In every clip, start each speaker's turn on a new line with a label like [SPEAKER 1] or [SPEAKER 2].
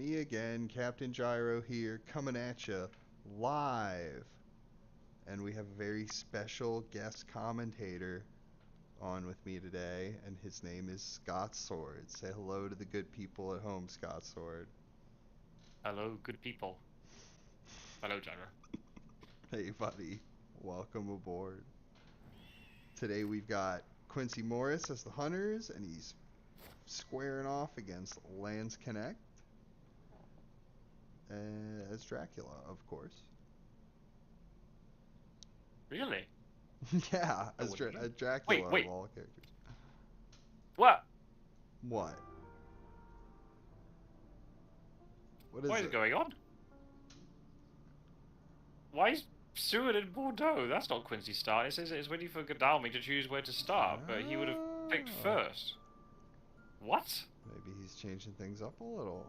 [SPEAKER 1] Me again, Captain Gyro here, coming at you live. And we have a very special guest commentator on with me today, and his name is Scott Sword. Say hello to the good people at home, Scott Sword.
[SPEAKER 2] Hello, good people. Hello, Gyro.
[SPEAKER 1] Hey, buddy. Welcome aboard. Today we've got Quincy Morris as the Hunters, and he's squaring off against Landsknecht as Dracula, of course.
[SPEAKER 2] Really?
[SPEAKER 1] Yeah,
[SPEAKER 2] I
[SPEAKER 1] as
[SPEAKER 2] wouldn't.
[SPEAKER 1] Dracula of
[SPEAKER 2] Wait.
[SPEAKER 1] all characters.
[SPEAKER 2] What?
[SPEAKER 1] What? What
[SPEAKER 2] What
[SPEAKER 1] is
[SPEAKER 2] is
[SPEAKER 1] it?
[SPEAKER 2] going on? Why is Seward in Bordeaux? That's not Quincy's start. It says it's waiting for Godalming to choose where to start, but he would have picked
[SPEAKER 1] Oh,
[SPEAKER 2] first. What?
[SPEAKER 1] maybe he's changing things up a little.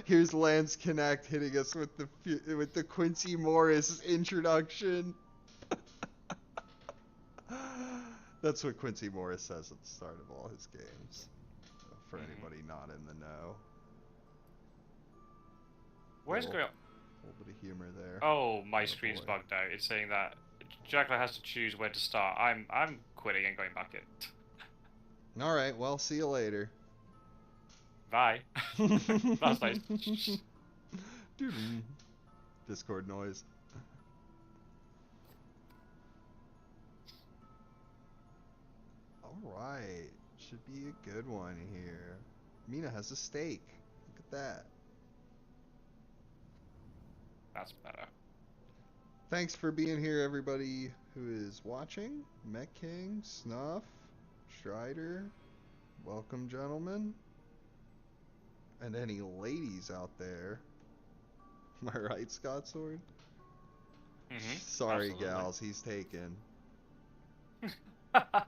[SPEAKER 1] Here's Landsknecht hitting us with the Quincy Morris introduction. That's what Quincy Morris says at the start of all his games. For anybody not in the know.
[SPEAKER 2] What is going on?
[SPEAKER 1] A little bit of humor there.
[SPEAKER 2] Oh, my
[SPEAKER 1] Oh
[SPEAKER 2] screen's
[SPEAKER 1] boy.
[SPEAKER 2] bugged out. It's saying that Dracula has to choose where to start. I'm quitting and going back in.
[SPEAKER 1] All right. Well, see you later.
[SPEAKER 2] Bye. That's nice.
[SPEAKER 1] Discord noise. All right. Should be a good one here. Mina has a steak. Look at that.
[SPEAKER 2] That's better.
[SPEAKER 1] Thanks for being here, everybody who is watching. Met King, Snuff, Strider. Welcome, gentlemen. And any ladies out there. Am I right, Scott Sword? Sorry,
[SPEAKER 2] Absolutely.
[SPEAKER 1] gals. He's taken.
[SPEAKER 2] I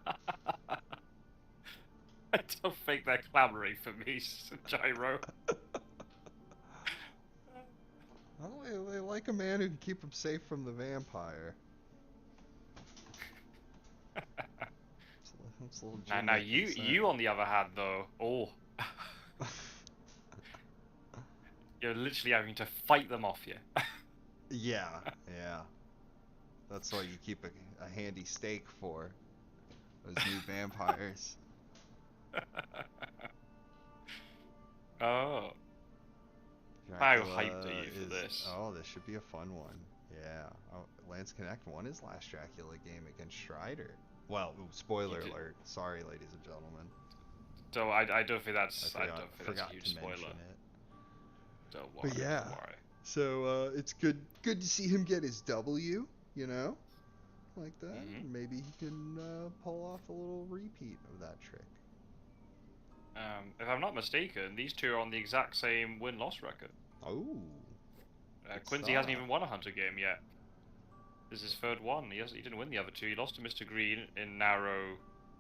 [SPEAKER 2] don't think they're clamoring for me, Gyro.
[SPEAKER 1] Well, they like a man who can keep them safe from the vampire. That's a little
[SPEAKER 2] Now you on the other hand, though, you're literally having to fight them off you.
[SPEAKER 1] Yeah. That's what you keep a handy steak for. Those new vampires.
[SPEAKER 2] Oh. How hyped are you for this?
[SPEAKER 1] Oh, this should be a fun one. Yeah. Oh, Landsknecht won his last Dracula game against Strider. Well, spoiler alert. Sorry, ladies and gentlemen.
[SPEAKER 2] So I don't think that's
[SPEAKER 1] I
[SPEAKER 2] a huge spoiler.
[SPEAKER 1] It.
[SPEAKER 2] Don't worry.
[SPEAKER 1] But yeah.
[SPEAKER 2] Don't worry.
[SPEAKER 1] So it's good to see him get his W, you know? Like that. Maybe he can pull off a little repeat of that trick.
[SPEAKER 2] If I'm not mistaken, these two are on the exact same win-loss record.
[SPEAKER 1] Oh.
[SPEAKER 2] Quincy hasn't even won a Hunter game yet. This is his third one. He didn't win the other two. He lost to Mr. Green in narrow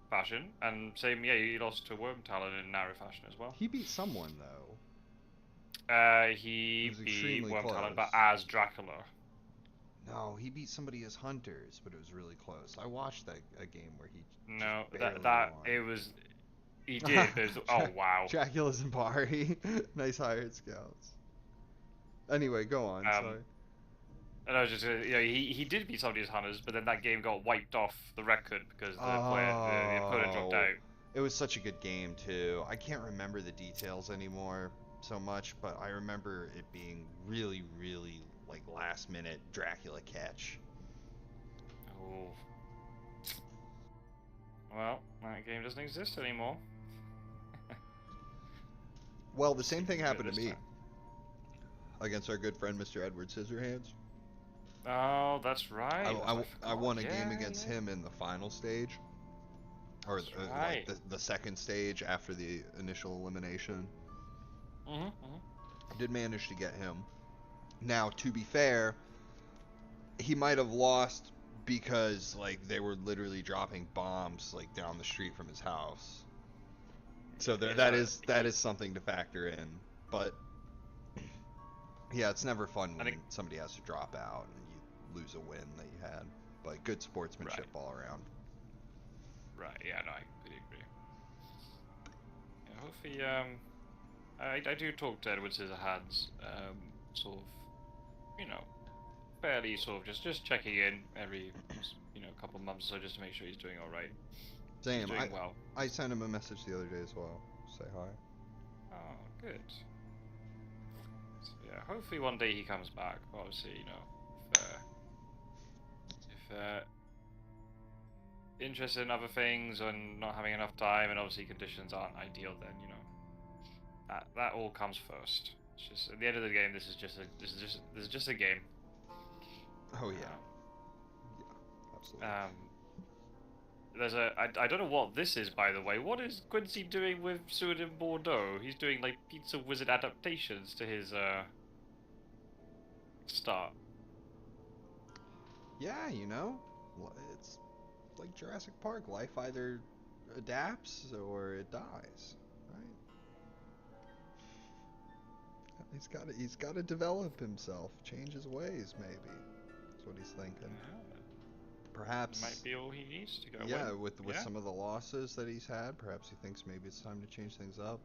[SPEAKER 2] fashion, and he lost to Worm Talon in narrow fashion as well.
[SPEAKER 1] He beat someone though.
[SPEAKER 2] He beat Worm
[SPEAKER 1] close.
[SPEAKER 2] Talon, but as Dracula.
[SPEAKER 1] No, he beat somebody as Hunters, but it was really close. I watched a game where he
[SPEAKER 2] won. It was. He did. Oh wow.
[SPEAKER 1] Dracula's and Bari. Nice hired scouts. Anyway, go on. Sorry.
[SPEAKER 2] And I was just, he did beat somebody as Hunters, but then that game got wiped off the record because the opponent dropped out.
[SPEAKER 1] It was such a good game too. I can't remember the details anymore so much, but I remember it being really, really like last minute Dracula catch.
[SPEAKER 2] Oh. Well, that game doesn't exist anymore.
[SPEAKER 1] Well, the same thing happened to me against our good friend Mr. Edward Scissorhands.
[SPEAKER 2] Oh, that's right.
[SPEAKER 1] I won a game against him in the final stage, or like the second stage after the initial elimination. Did manage to get him. Now, to be fair, he might have lost because like they were literally dropping bombs like down the street from his house. So that is something to factor in. But yeah, it's never fun when somebody has to drop out and you lose a win that you had. But good sportsmanship all around.
[SPEAKER 2] Right, yeah, no, I completely agree. hopefully, I do talk to Edward Scissorhands, sort of, you know, fairly sort of just checking in every, couple of months or so just to make sure he's doing all right. He's
[SPEAKER 1] Same.
[SPEAKER 2] doing well.
[SPEAKER 1] I sent him a message the other day as well. Say hi.
[SPEAKER 2] Oh, good. So, yeah, hopefully one day he comes back. Obviously, if interested in other things and not having enough time, and obviously conditions aren't ideal, then that all comes first. It's just at the end of the game, this is just a game.
[SPEAKER 1] Oh yeah. Yeah, absolutely.
[SPEAKER 2] I don't know what this is, by the way. What is Quincy doing with Seward in Bordeaux? He's doing like Pizza Wizard adaptations to his start.
[SPEAKER 1] Yeah, it's like Jurassic Park. Life either adapts or it dies, right? He's got to develop himself, change his ways. Maybe that's what he's thinking.
[SPEAKER 2] Yeah.
[SPEAKER 1] Perhaps
[SPEAKER 2] Might be all he needs to go.
[SPEAKER 1] yeah, with some of the losses that he's had, perhaps he thinks maybe it's time to change things up.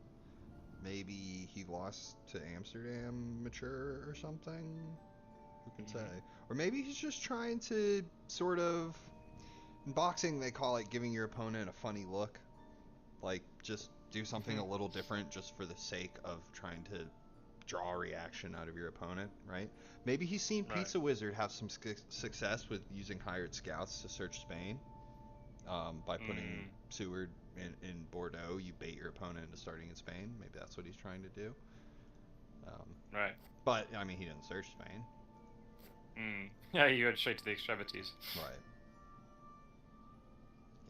[SPEAKER 1] Maybe he lost to Amsterdam mature or something. Who can say? Or maybe he's just trying to sort of. In boxing, they call it giving your opponent a funny look. Like, just do something a little different just for the sake of trying to draw a reaction out of your opponent, right? Maybe he's seen Pizza Wizard have some success with using hired scouts to search Spain. By putting Seward in Bordeaux, you bait your opponent into starting in Spain. Maybe that's what he's trying to do.
[SPEAKER 2] Right.
[SPEAKER 1] But, I mean, he didn't search Spain.
[SPEAKER 2] Yeah, you went straight to the extremities.
[SPEAKER 1] Right.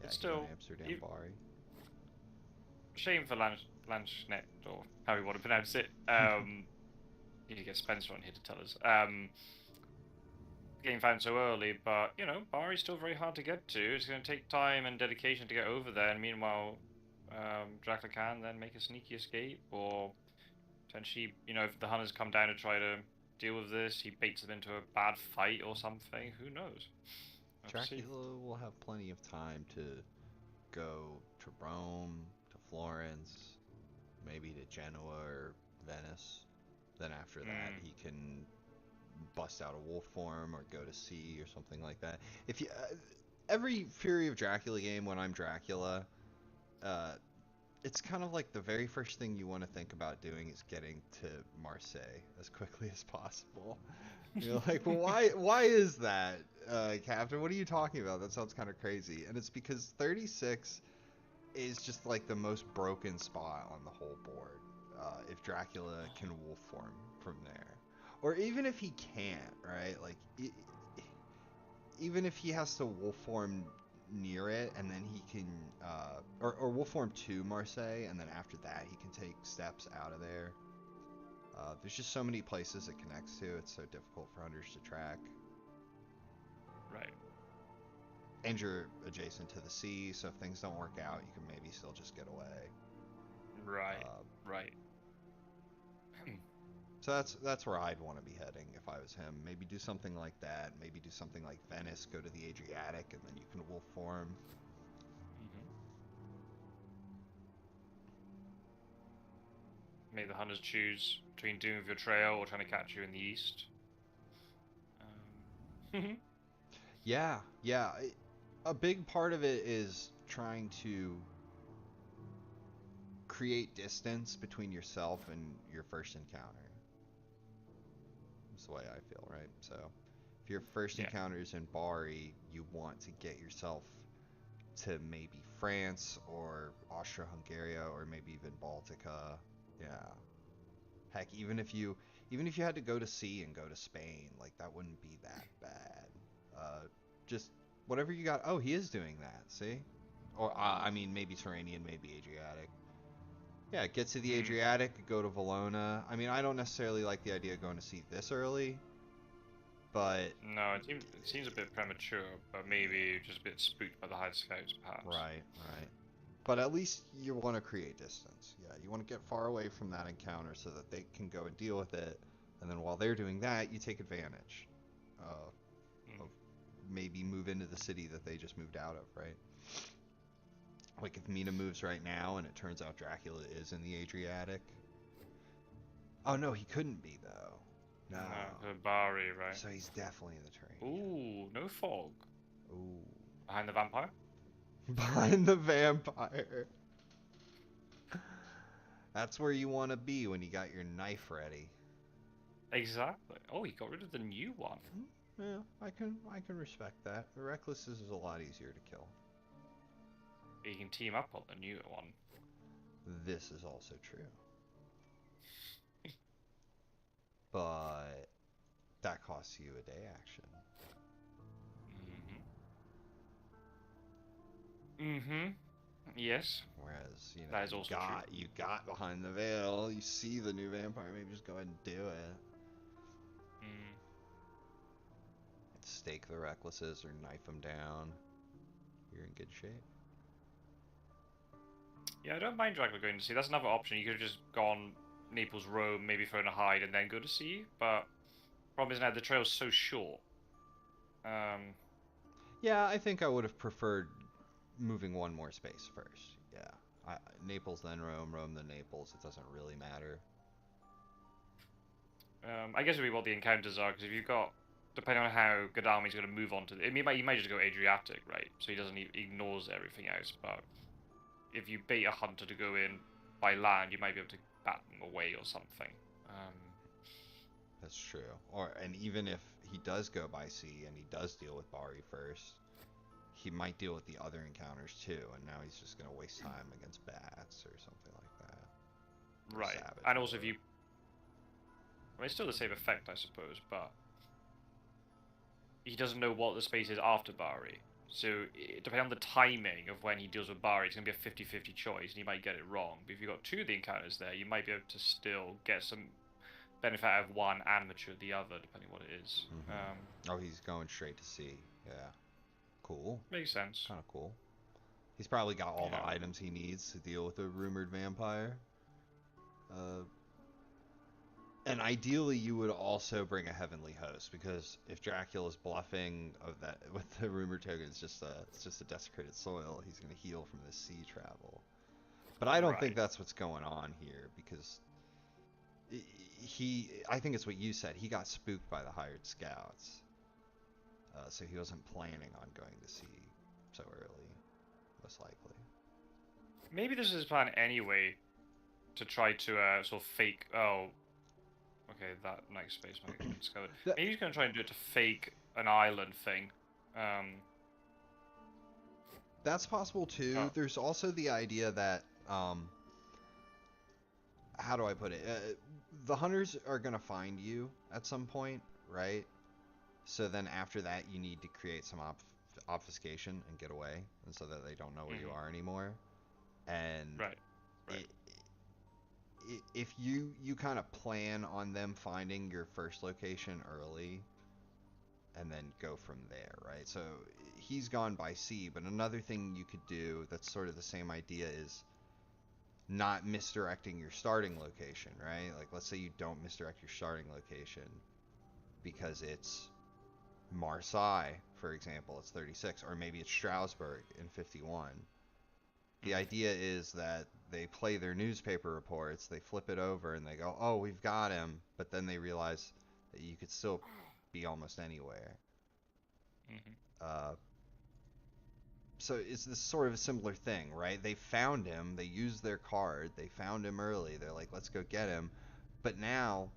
[SPEAKER 1] Yeah,
[SPEAKER 2] but still,
[SPEAKER 1] Amsterdam Bari.
[SPEAKER 2] Shame for Landsknecht, or how you want to pronounce it. Need to get Spencer on here to tell us. Getting found so early, but Bari's still very hard to get to. It's going to take time and dedication to get over there. And meanwhile, Dracula can then make a sneaky escape, or potentially, if the hunters come down to try to deal with this, he baits them into a bad fight or something. Who knows?
[SPEAKER 1] Dracula will have plenty of time to go to Rome, to Florence, maybe to Genoa or Venice. Then after that, he can bust out a wolf form or go to sea or something like that. If you every Fury of Dracula game, when I'm Dracula, it's kind of like the very first thing you want to think about doing is getting to Marseille as quickly as possible. You're like, well, why is that, Captain? What are you talking about? That sounds kind of crazy. And it's because 36 is just like the most broken spot on the whole board. If Dracula can wolf form from there, or even if he can't, right? Like, even if he has to wolf form near it, and then he can, or wolf form to Marseille, and then after that he can take steps out of there. There's just so many places it connects to. It's so difficult for hunters to track.
[SPEAKER 2] Right.
[SPEAKER 1] And you're adjacent to the sea, so if things don't work out, you can maybe still just get away.
[SPEAKER 2] Right. Right.
[SPEAKER 1] So that's where I'd want to be heading if I was him. Maybe do something like that. Maybe do something like Venice, go to the Adriatic, and then you can wolf form.
[SPEAKER 2] Make the hunters choose between doing with your trail or trying to catch you in the east.
[SPEAKER 1] Yeah. A big part of it is trying to create distance between yourself and your first encounter. That's the way I feel, right? So, if your first encounter is in Bari, you want to get yourself to maybe France or Austria-Hungary or maybe even Baltica. Yeah. Heck, even if you had to go to sea and go to Spain, like that wouldn't be that bad. Just whatever you got. Oh, he is doing that. See? Or I mean, maybe Turanian, maybe Adriatic. Yeah, get to the Adriatic, go to Valona. I mean, I don't necessarily like the idea of going to sea this early, but
[SPEAKER 2] no, it seems a bit premature, but maybe just a bit spooked by the hide scouts, perhaps.
[SPEAKER 1] Right. But at least you want to create distance. Yeah, you want to get far away from that encounter so that they can go and deal with it, and then while they're doing that, you take advantage of maybe move into the city that they just moved out of, right? Like if Mina moves right now and it turns out Dracula is in the Adriatic. Oh no, he couldn't be though. No.
[SPEAKER 2] Bari, right?
[SPEAKER 1] So he's definitely in the train.
[SPEAKER 2] Ooh, no fog.
[SPEAKER 1] Ooh.
[SPEAKER 2] Behind the vampire?
[SPEAKER 1] Behind the vampire. That's where you want to be when you got your knife ready.
[SPEAKER 2] Exactly. Oh, he got rid of the new one.
[SPEAKER 1] Yeah, I can respect that. The Reckless is a lot easier to kill.
[SPEAKER 2] You can team up on the new one.
[SPEAKER 1] This is also true. But that costs you a day action.
[SPEAKER 2] Yes.
[SPEAKER 1] Whereas, you know,
[SPEAKER 2] That is also true.
[SPEAKER 1] you got behind the veil, you see the new vampire, maybe just go ahead and do it. Stake the Recklesses or knife them down. You're in good shape.
[SPEAKER 2] Yeah, I don't mind Dracula going to sea. That's another option. You could have just gone Naples, Rome, maybe thrown a hide, and then go to sea. But problem is now the trail's so short.
[SPEAKER 1] Yeah, I think I would have preferred moving one more space first. Yeah, Naples then Rome, Rome then Naples. It doesn't really matter.
[SPEAKER 2] I guess it would be what the encounters are, because if you've got, depending on how Godalmi's going to move on to, he might just go Adriatic, right? So he doesn't ignores everything else. But if you bait a hunter to go in by land, you might be able to bat them away or something.
[SPEAKER 1] That's true. And even if he does go by sea and he does deal with Bari first, he might deal with the other encounters too, and now he's just going to waste time against bats or something like that.
[SPEAKER 2] Right. And also if you... I mean, it's still the same effect, I suppose, but... he doesn't know what the space is after Bari. So, depending on the timing of when he deals with Bari, it's going to be a 50-50 choice, and you might get it wrong. But if you've got two of the encounters there, you might be able to still get some benefit out of one and mature the other, depending on what it is.
[SPEAKER 1] Oh, he's going straight to sea. Yeah. Cool.
[SPEAKER 2] Makes sense.
[SPEAKER 1] Kind of cool. He's probably got all the items he needs to deal with a rumored vampire. And ideally, you would also bring a heavenly host, because if Dracula's bluffing of that with the rumored token, it's just a desecrated soil. He's going to heal from the sea travel. But I don't think that's what's going on here, because I think it's what you said. He got spooked by the hired scouts, so he wasn't planning on going to sea so early, most likely.
[SPEAKER 2] Maybe this is his plan anyway, to try to sort of fake. Oh, okay, that next space might get discovered. Maybe he's going to try and do it to fake an island thing.
[SPEAKER 1] That's possible too. Oh. There's also the idea that, how do I put it? The hunters are going to find you at some point, right? So then after that, you need to create some obfuscation and get away, and so that they don't know where you are anymore. And if you kind of plan on them finding your first location early, and then go from there, right? So he's gone by sea, but another thing you could do that's sort of the same idea is not misdirecting your starting location, right? Like, let's say you don't misdirect your starting location because it's Marseille, for example, it's 36, or maybe it's Strasbourg in 51. The idea is that they play their newspaper reports, they flip it over, and they go, oh, we've got him, but then they realize that you could still be almost anywhere. So it's this sort of a similar thing, right? They found him, they used their card, they found him early, they're like, let's go get him. But now,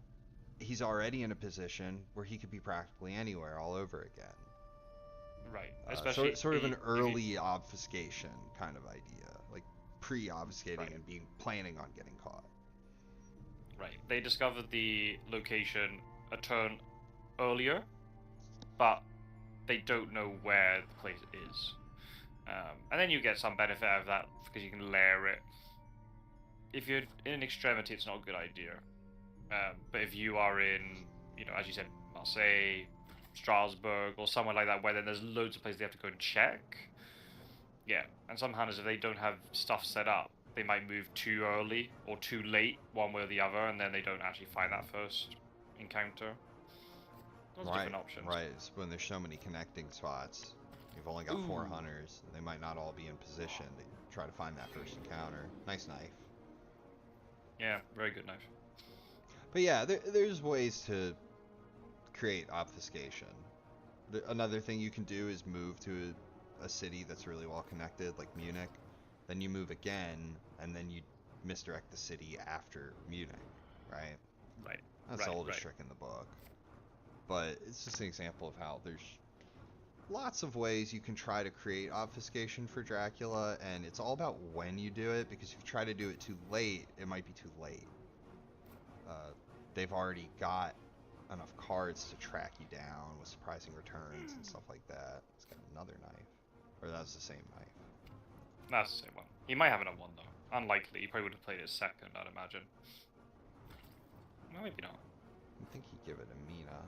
[SPEAKER 1] he's already in a position where he could be practically anywhere all over again.
[SPEAKER 2] Right. Especially
[SPEAKER 1] sort of an early obfuscation kind of idea. Like pre-obfuscating and planning on getting caught.
[SPEAKER 2] Right. They discovered the location a turn earlier, but they don't know where the place is. And then you get some benefit out of that because you can layer it. If you're in an extremity, it's not a good idea. But if you are in, as you said, Marseille, Strasbourg, or somewhere like that, where then there's loads of places they have to go and check. Yeah, and some hunters, if they don't have stuff set up, they might move too early or too late, one way or the other, and then they don't actually find that first encounter. Those are different options.
[SPEAKER 1] Right, it's when there's so many connecting spots. You've only got 4 hunters. They might not all be in position. try to find that first encounter. Nice knife.
[SPEAKER 2] Yeah, very good knife.
[SPEAKER 1] But yeah, there's ways to create obfuscation. Another thing you can do is move to a city that's really well connected, like Munich. Then you move again, and then you misdirect the city after Munich, right?
[SPEAKER 2] Right.
[SPEAKER 1] That's the oldest trick in the book. But it's just an example of how there's lots of ways you can try to create obfuscation for Dracula, and it's all about when you do it, because if you try to do it too late, it might be too late. They've already got enough cards to track you down with surprising returns and stuff like that. It's got another knife. Or that was the same knife.
[SPEAKER 2] That's the same one. He might have another one, though. Unlikely. He probably would have played it second, I'd imagine. Well, maybe not.
[SPEAKER 1] I think he'd give it to Mina.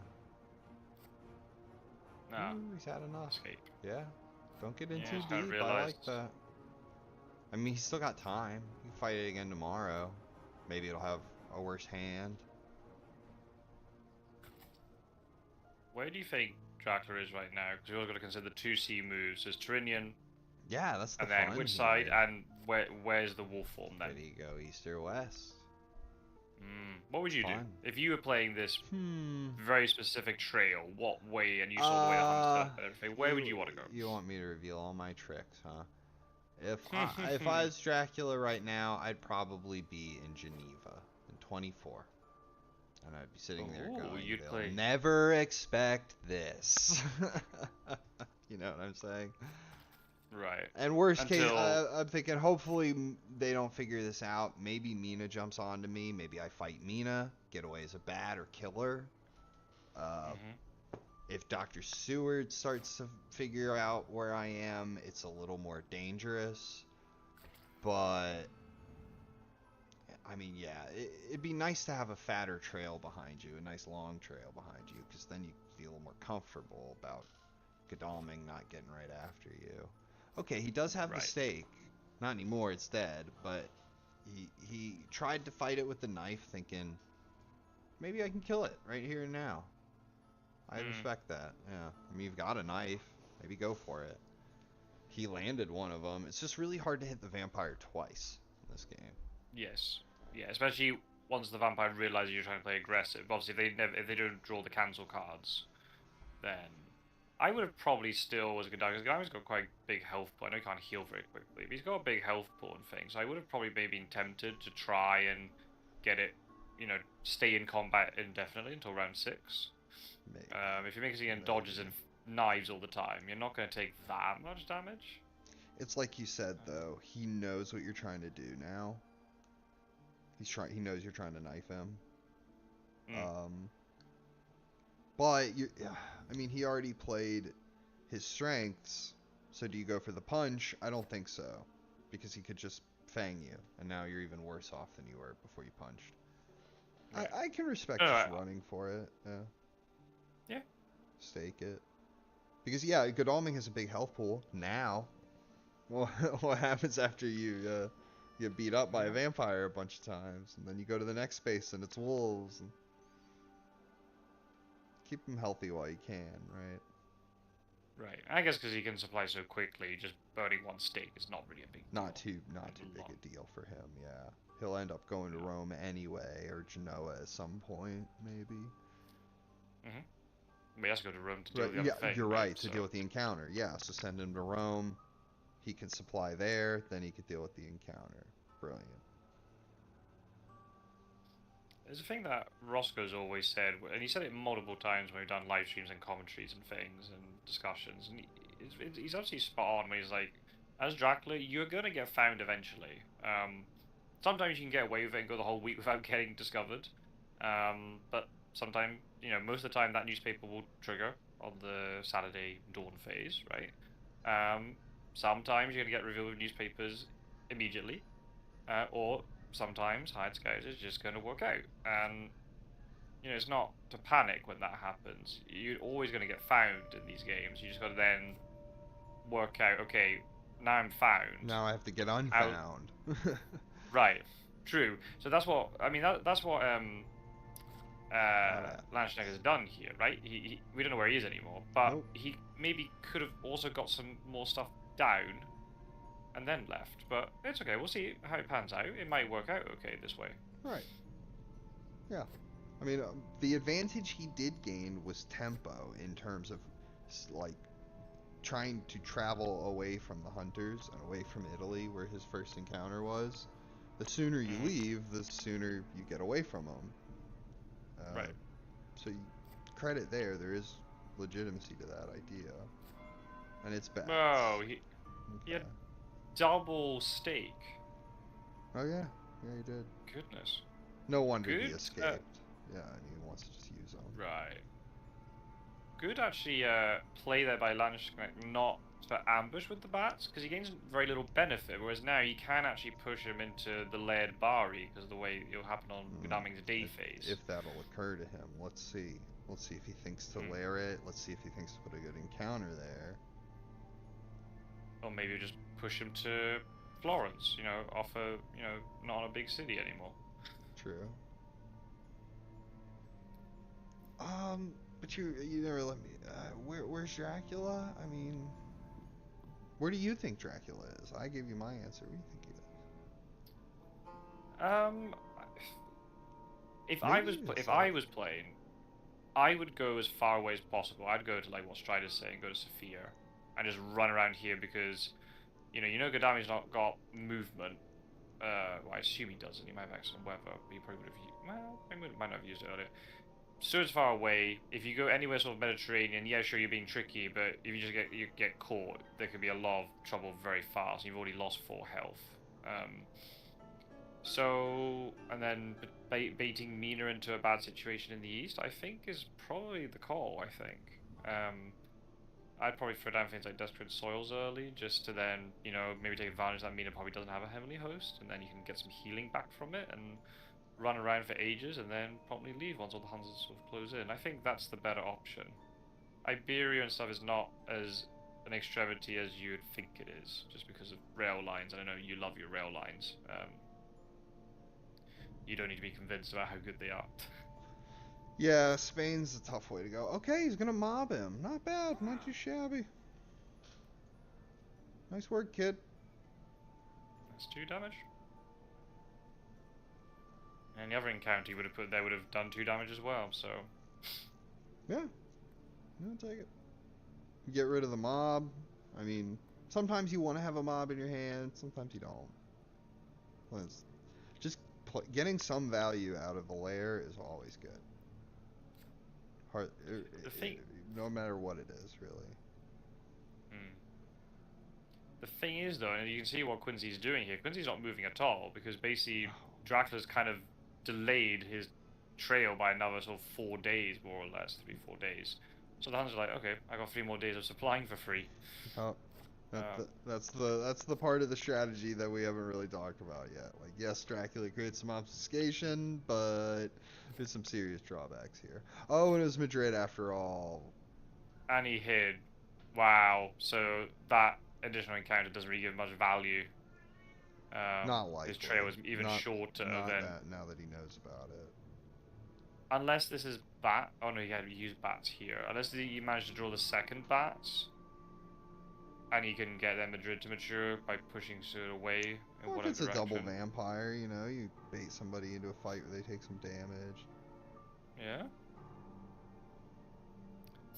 [SPEAKER 2] Nah.
[SPEAKER 1] Ooh, he's had enough.
[SPEAKER 2] Escape.
[SPEAKER 1] Yeah. Don't get in
[SPEAKER 2] Yeah,
[SPEAKER 1] too
[SPEAKER 2] just kinda
[SPEAKER 1] deep. I
[SPEAKER 2] realized.
[SPEAKER 1] like that. I mean, he's still got time. He can fight it again tomorrow. Maybe it'll have a worse hand.
[SPEAKER 2] Where do you think Dracula is right now? Because you've also got to consider the 2C moves. There's Tyrannian,
[SPEAKER 1] Yeah, that's the
[SPEAKER 2] and
[SPEAKER 1] fun
[SPEAKER 2] then which
[SPEAKER 1] here.
[SPEAKER 2] side, and where's the wolf form then?
[SPEAKER 1] Where do you go, east or west?
[SPEAKER 2] What would you do
[SPEAKER 1] Fun.
[SPEAKER 2] if you were playing this very specific trail? What way? And you saw the way the hunter and everything. Where would you want to go?
[SPEAKER 1] You want me to reveal all my tricks, huh? If I was Dracula right now, I'd probably be in Geneva in 24. And I'd be sitting there going, they'll never expect this. You know what I'm saying?
[SPEAKER 2] Right.
[SPEAKER 1] And worst case, I'm thinking hopefully they don't figure this out. Maybe Mina jumps onto me. Maybe I fight Mina, get away as a bat or kill her. If Dr. Seward starts to figure out where I am, it's a little more dangerous. But I mean, yeah, it'd be nice to have a fatter trail behind you, a nice long trail behind you, because then you feel more comfortable about Godalming not getting right after you. Okay, he does have the stake. Not anymore, it's dead, but he tried to fight it with the knife, thinking, maybe I can kill it right here and now. I respect that, yeah. I mean, you've got a knife, maybe go for it. He landed one of them. It's just really hard to hit the vampire twice in this game.
[SPEAKER 2] Yes. Yeah, especially once the vampire realizes you're trying to play aggressive. Obviously, if they don't draw the cancel cards, then I would have probably still, as a Godalming, because Godalming's got quite a big health pool. I know he can't heal very quickly, but he's got a big health pool and things. So I would have probably maybe been tempted to try and get it, you know, stay in combat indefinitely until round 6.
[SPEAKER 1] Maybe.
[SPEAKER 2] If you're making dodges and knives all the time, you're not going to take that much damage.
[SPEAKER 1] It's like you said, though. He knows what you're trying to do now. He knows you're trying to knife him. But I mean, he already played his strengths. So do you go for the punch? I don't think so, because he could just fang you, and now you're even worse off than you were before you punched. Right. I can respect just running for it.
[SPEAKER 2] Yeah.
[SPEAKER 1] Stake it. Because yeah, Godalming has a big health pool now. Well, what happens after you get beat up by a vampire a bunch of times, and then you go to the next space and it's wolves. And keep them healthy while you can, right?
[SPEAKER 2] Right. I guess because he can supply so quickly, just burning one stake is not really a big deal.
[SPEAKER 1] Not too big a deal for him, yeah. He'll end up going to Rome anyway, or Genoa at some point, maybe.
[SPEAKER 2] But he has to go to Rome to deal with the other thing.
[SPEAKER 1] You're right, to deal with the encounter. Yeah, so send him to Rome. He can supply there, then he could deal with the encounter. Brilliant.
[SPEAKER 2] There's a thing that Roscoe's always said, and he said it multiple times when we've done live streams and commentaries and things and discussions, and he's absolutely spot on when he's like, as Dracula, you're going to get found eventually. Sometimes you can get away with it and go the whole week without getting discovered, but sometimes, you know, most of the time that newspaper will trigger on the Saturday dawn phase, right? Sometimes you're going to get revealed with newspapers immediately, or sometimes Hired Scout is just going to work out. And, you know, it's not to panic when that happens. You're always going to get found in these games. You just got to then work out, okay, now I'm found.
[SPEAKER 1] Now I have to get unfound.
[SPEAKER 2] Right, true. So that's what, I mean, that's what Landsknecht has done here, right? We don't know where he is anymore, but he maybe could have also got some more stuff down and then left. But it's okay. We'll see how it pans out. It might work out okay this way.
[SPEAKER 1] Right. Yeah. I mean, the advantage he did gain was tempo in terms of, like, trying to travel away from the hunters and away from Italy, where his first encounter was. The sooner you leave, the sooner you get away from them.
[SPEAKER 2] Right.
[SPEAKER 1] So credit there. There is legitimacy to that idea, and it's bad.
[SPEAKER 2] Oh, he had double stake.
[SPEAKER 1] Oh yeah, yeah he did.
[SPEAKER 2] Goodness.
[SPEAKER 1] No wonder
[SPEAKER 2] Good.
[SPEAKER 1] he escaped. Yeah, I mean, he wants to just use them.
[SPEAKER 2] Right. Good actually play there by Landsknecht, not for ambush with the bats, because he gains very little benefit, whereas now he can actually push him into the layered Bari, because of the way it'll happen on Godalming's day phase.
[SPEAKER 1] If that'll occur to him. Let's see. Let's see if he thinks to layer it. Let's see if he thinks to put a good encounter there.
[SPEAKER 2] Or maybe just push him to Florence, you know, off a, you know, not a big city anymore.
[SPEAKER 1] True. But you never let me. Where's Dracula? I mean, where do you think Dracula is? I gave you my answer. Where do you think he is?
[SPEAKER 2] If I was playing, I would go as far away as possible. I'd go to like what Strider's saying, go to Sophia, and just run around here because, you know, Godalming's not got movement. Well, I assume he doesn't. He might have excellent weather, but he probably would have. Well, he might not have used it earlier. So it's far away. If you go anywhere sort of Mediterranean, yeah, sure, you're being tricky, but if you just get caught, there could be a lot of trouble very fast. You've already lost 4 health. So, and then baiting Mina into a bad situation in the east, I think, is probably the call, I think. I'd probably throw down things like Desperate Soils early, just to then, you know, maybe take advantage that Mina probably doesn't have a Heavenly Host, and then you can get some healing back from it, and run around for ages, and then promptly leave once all the hunters sort of close in. I think that's the better option. Iberia and stuff is not as an extremity as you would think it is, just because of rail lines. I know you love your rail lines. You don't need to be convinced about how good they are.
[SPEAKER 1] Yeah, Spain's a tough way to go. Okay, he's gonna mob him. Not bad, not too shabby. Nice work, kid.
[SPEAKER 2] That's 2 damage. And the other encounter you would have put there would have done 2 damage as well, so...
[SPEAKER 1] Yeah. I'll take it. You get rid of the mob. I mean, sometimes you want to have a mob in your hand, sometimes you don't. Just getting some value out of the lair is always good. No matter what it is, really.
[SPEAKER 2] The thing is, though, and you can see what Quincy's doing here. Quincy's not moving at all, because basically Dracula's kind of delayed his trail by another sort of 4 days, more or less, 3-4 days. So the hunters are like, okay, I got 3 more days of supplying for free.
[SPEAKER 1] Oh, that's the part of the strategy that we haven't really talked about yet. Like, yes, Dracula creates some obfuscation, but there's some serious drawbacks here. Oh, and it was Madrid after all.
[SPEAKER 2] And he hid. Wow. So that additional encounter doesn't really give much value.
[SPEAKER 1] Not likely.
[SPEAKER 2] His trail was even shorter than...
[SPEAKER 1] now that he knows about it.
[SPEAKER 2] Unless this is bat... Oh no, he had used bats here. Unless he managed to draw the second bats. And he can get their Madrid to mature by pushing it away in
[SPEAKER 1] Or
[SPEAKER 2] whatever
[SPEAKER 1] if it's a
[SPEAKER 2] direction.
[SPEAKER 1] double vampire, you know, you bait somebody into a fight where they take some damage.
[SPEAKER 2] Yeah.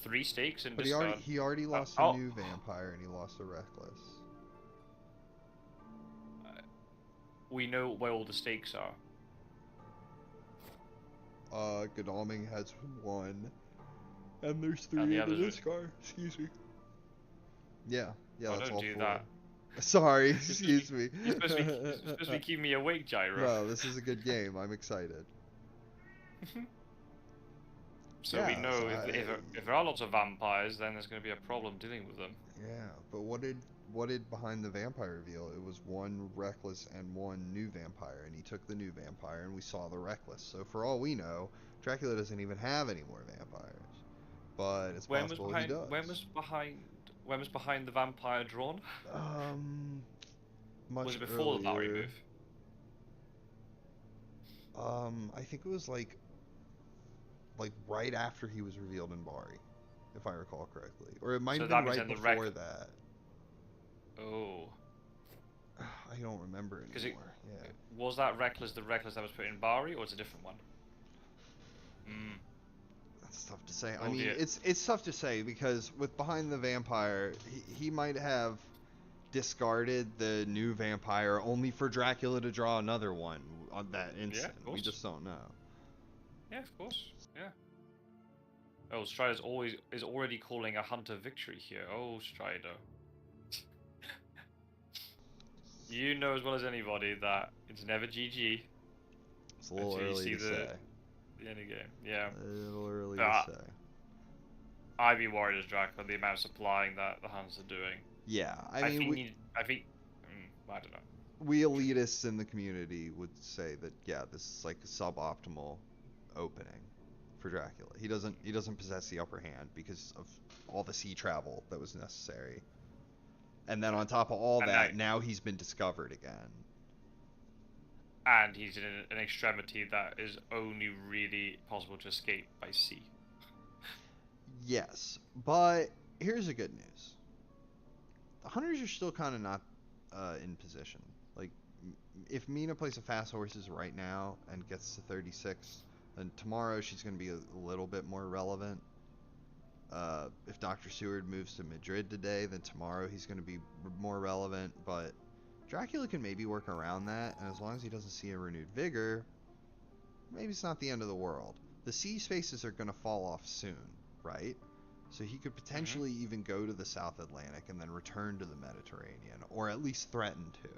[SPEAKER 2] 3 stakes in
[SPEAKER 1] But
[SPEAKER 2] discard.
[SPEAKER 1] he already lost a new vampire and he lost a reckless.
[SPEAKER 2] We know where all the stakes are.
[SPEAKER 1] Godalming has 1. And there's 3
[SPEAKER 2] And the
[SPEAKER 1] in
[SPEAKER 2] others
[SPEAKER 1] the
[SPEAKER 2] are...
[SPEAKER 1] discard. Excuse me. Yeah, that's
[SPEAKER 2] don't
[SPEAKER 1] all
[SPEAKER 2] do
[SPEAKER 1] 4.
[SPEAKER 2] that.
[SPEAKER 1] Sorry, excuse me.
[SPEAKER 2] You're supposed to be keeping me awake, Gyro.
[SPEAKER 1] No, this is a good game. I'm excited.
[SPEAKER 2] So
[SPEAKER 1] Yeah,
[SPEAKER 2] we know
[SPEAKER 1] so
[SPEAKER 2] if there are lots of vampires, then there's going to be a problem dealing with them.
[SPEAKER 1] Yeah, but what did behind the vampire reveal? It was 1 reckless and 1 new vampire, and he took the new vampire, and we saw the reckless. So for all we know, Dracula doesn't even have any more vampires. But it's possible he does.
[SPEAKER 2] When was behind the vampire drawn?
[SPEAKER 1] Much
[SPEAKER 2] Was it before the Lowry
[SPEAKER 1] earlier.
[SPEAKER 2] move?
[SPEAKER 1] I think it was like right after he was revealed in Bari, if I recall correctly, or it might have been right before that.
[SPEAKER 2] Oh.
[SPEAKER 1] I don't remember
[SPEAKER 2] Because
[SPEAKER 1] anymore. Yeah.
[SPEAKER 2] was that Reckless the Reckless that was put in Bari, or was it a different one? Hmm.
[SPEAKER 1] That's tough to say. I
[SPEAKER 2] Oh
[SPEAKER 1] mean,
[SPEAKER 2] dear.
[SPEAKER 1] it's tough to say because with Behind the Vampire, he might have discarded the new vampire only for Dracula to draw another one on that
[SPEAKER 2] Yeah,
[SPEAKER 1] instant.
[SPEAKER 2] of
[SPEAKER 1] We
[SPEAKER 2] course.
[SPEAKER 1] just don't know.
[SPEAKER 2] Yeah, of course. Yeah. Oh, Strider's is already calling a Hunter victory here. Oh, Strider. You know as well as anybody that it's never GG
[SPEAKER 1] It's a little
[SPEAKER 2] until you
[SPEAKER 1] early
[SPEAKER 2] see
[SPEAKER 1] to say.
[SPEAKER 2] the end of the game. Yeah.
[SPEAKER 1] A little early to
[SPEAKER 2] But
[SPEAKER 1] say.
[SPEAKER 2] I'd be worried as Dracula the amount of supplying that the Hunters are doing.
[SPEAKER 1] Yeah, I
[SPEAKER 2] I
[SPEAKER 1] mean,
[SPEAKER 2] think I think I don't know.
[SPEAKER 1] we elitists in the community would say that yeah, this is like a suboptimal opening for Dracula. He doesn't possess the upper hand because of all the sea travel that was necessary. And then on top of all
[SPEAKER 2] And
[SPEAKER 1] that, now he's been discovered again.
[SPEAKER 2] he's in an extremity that is only really possible to escape by sea.
[SPEAKER 1] Yes, but here's the good news. The hunters are still kind of not in position. Like, if Mina plays a fast horses right now and gets to 36, then tomorrow she's going to be a little bit more relevant. If Dr. Seward moves to Madrid today, then tomorrow he's going to be more relevant. But Dracula can maybe work around that, and as long as he doesn't see a renewed vigor, maybe it's not the end of the world. The sea spaces are going to fall off soon, right? So he could potentially even go to the South Atlantic and then return to the Mediterranean, or at least threaten to,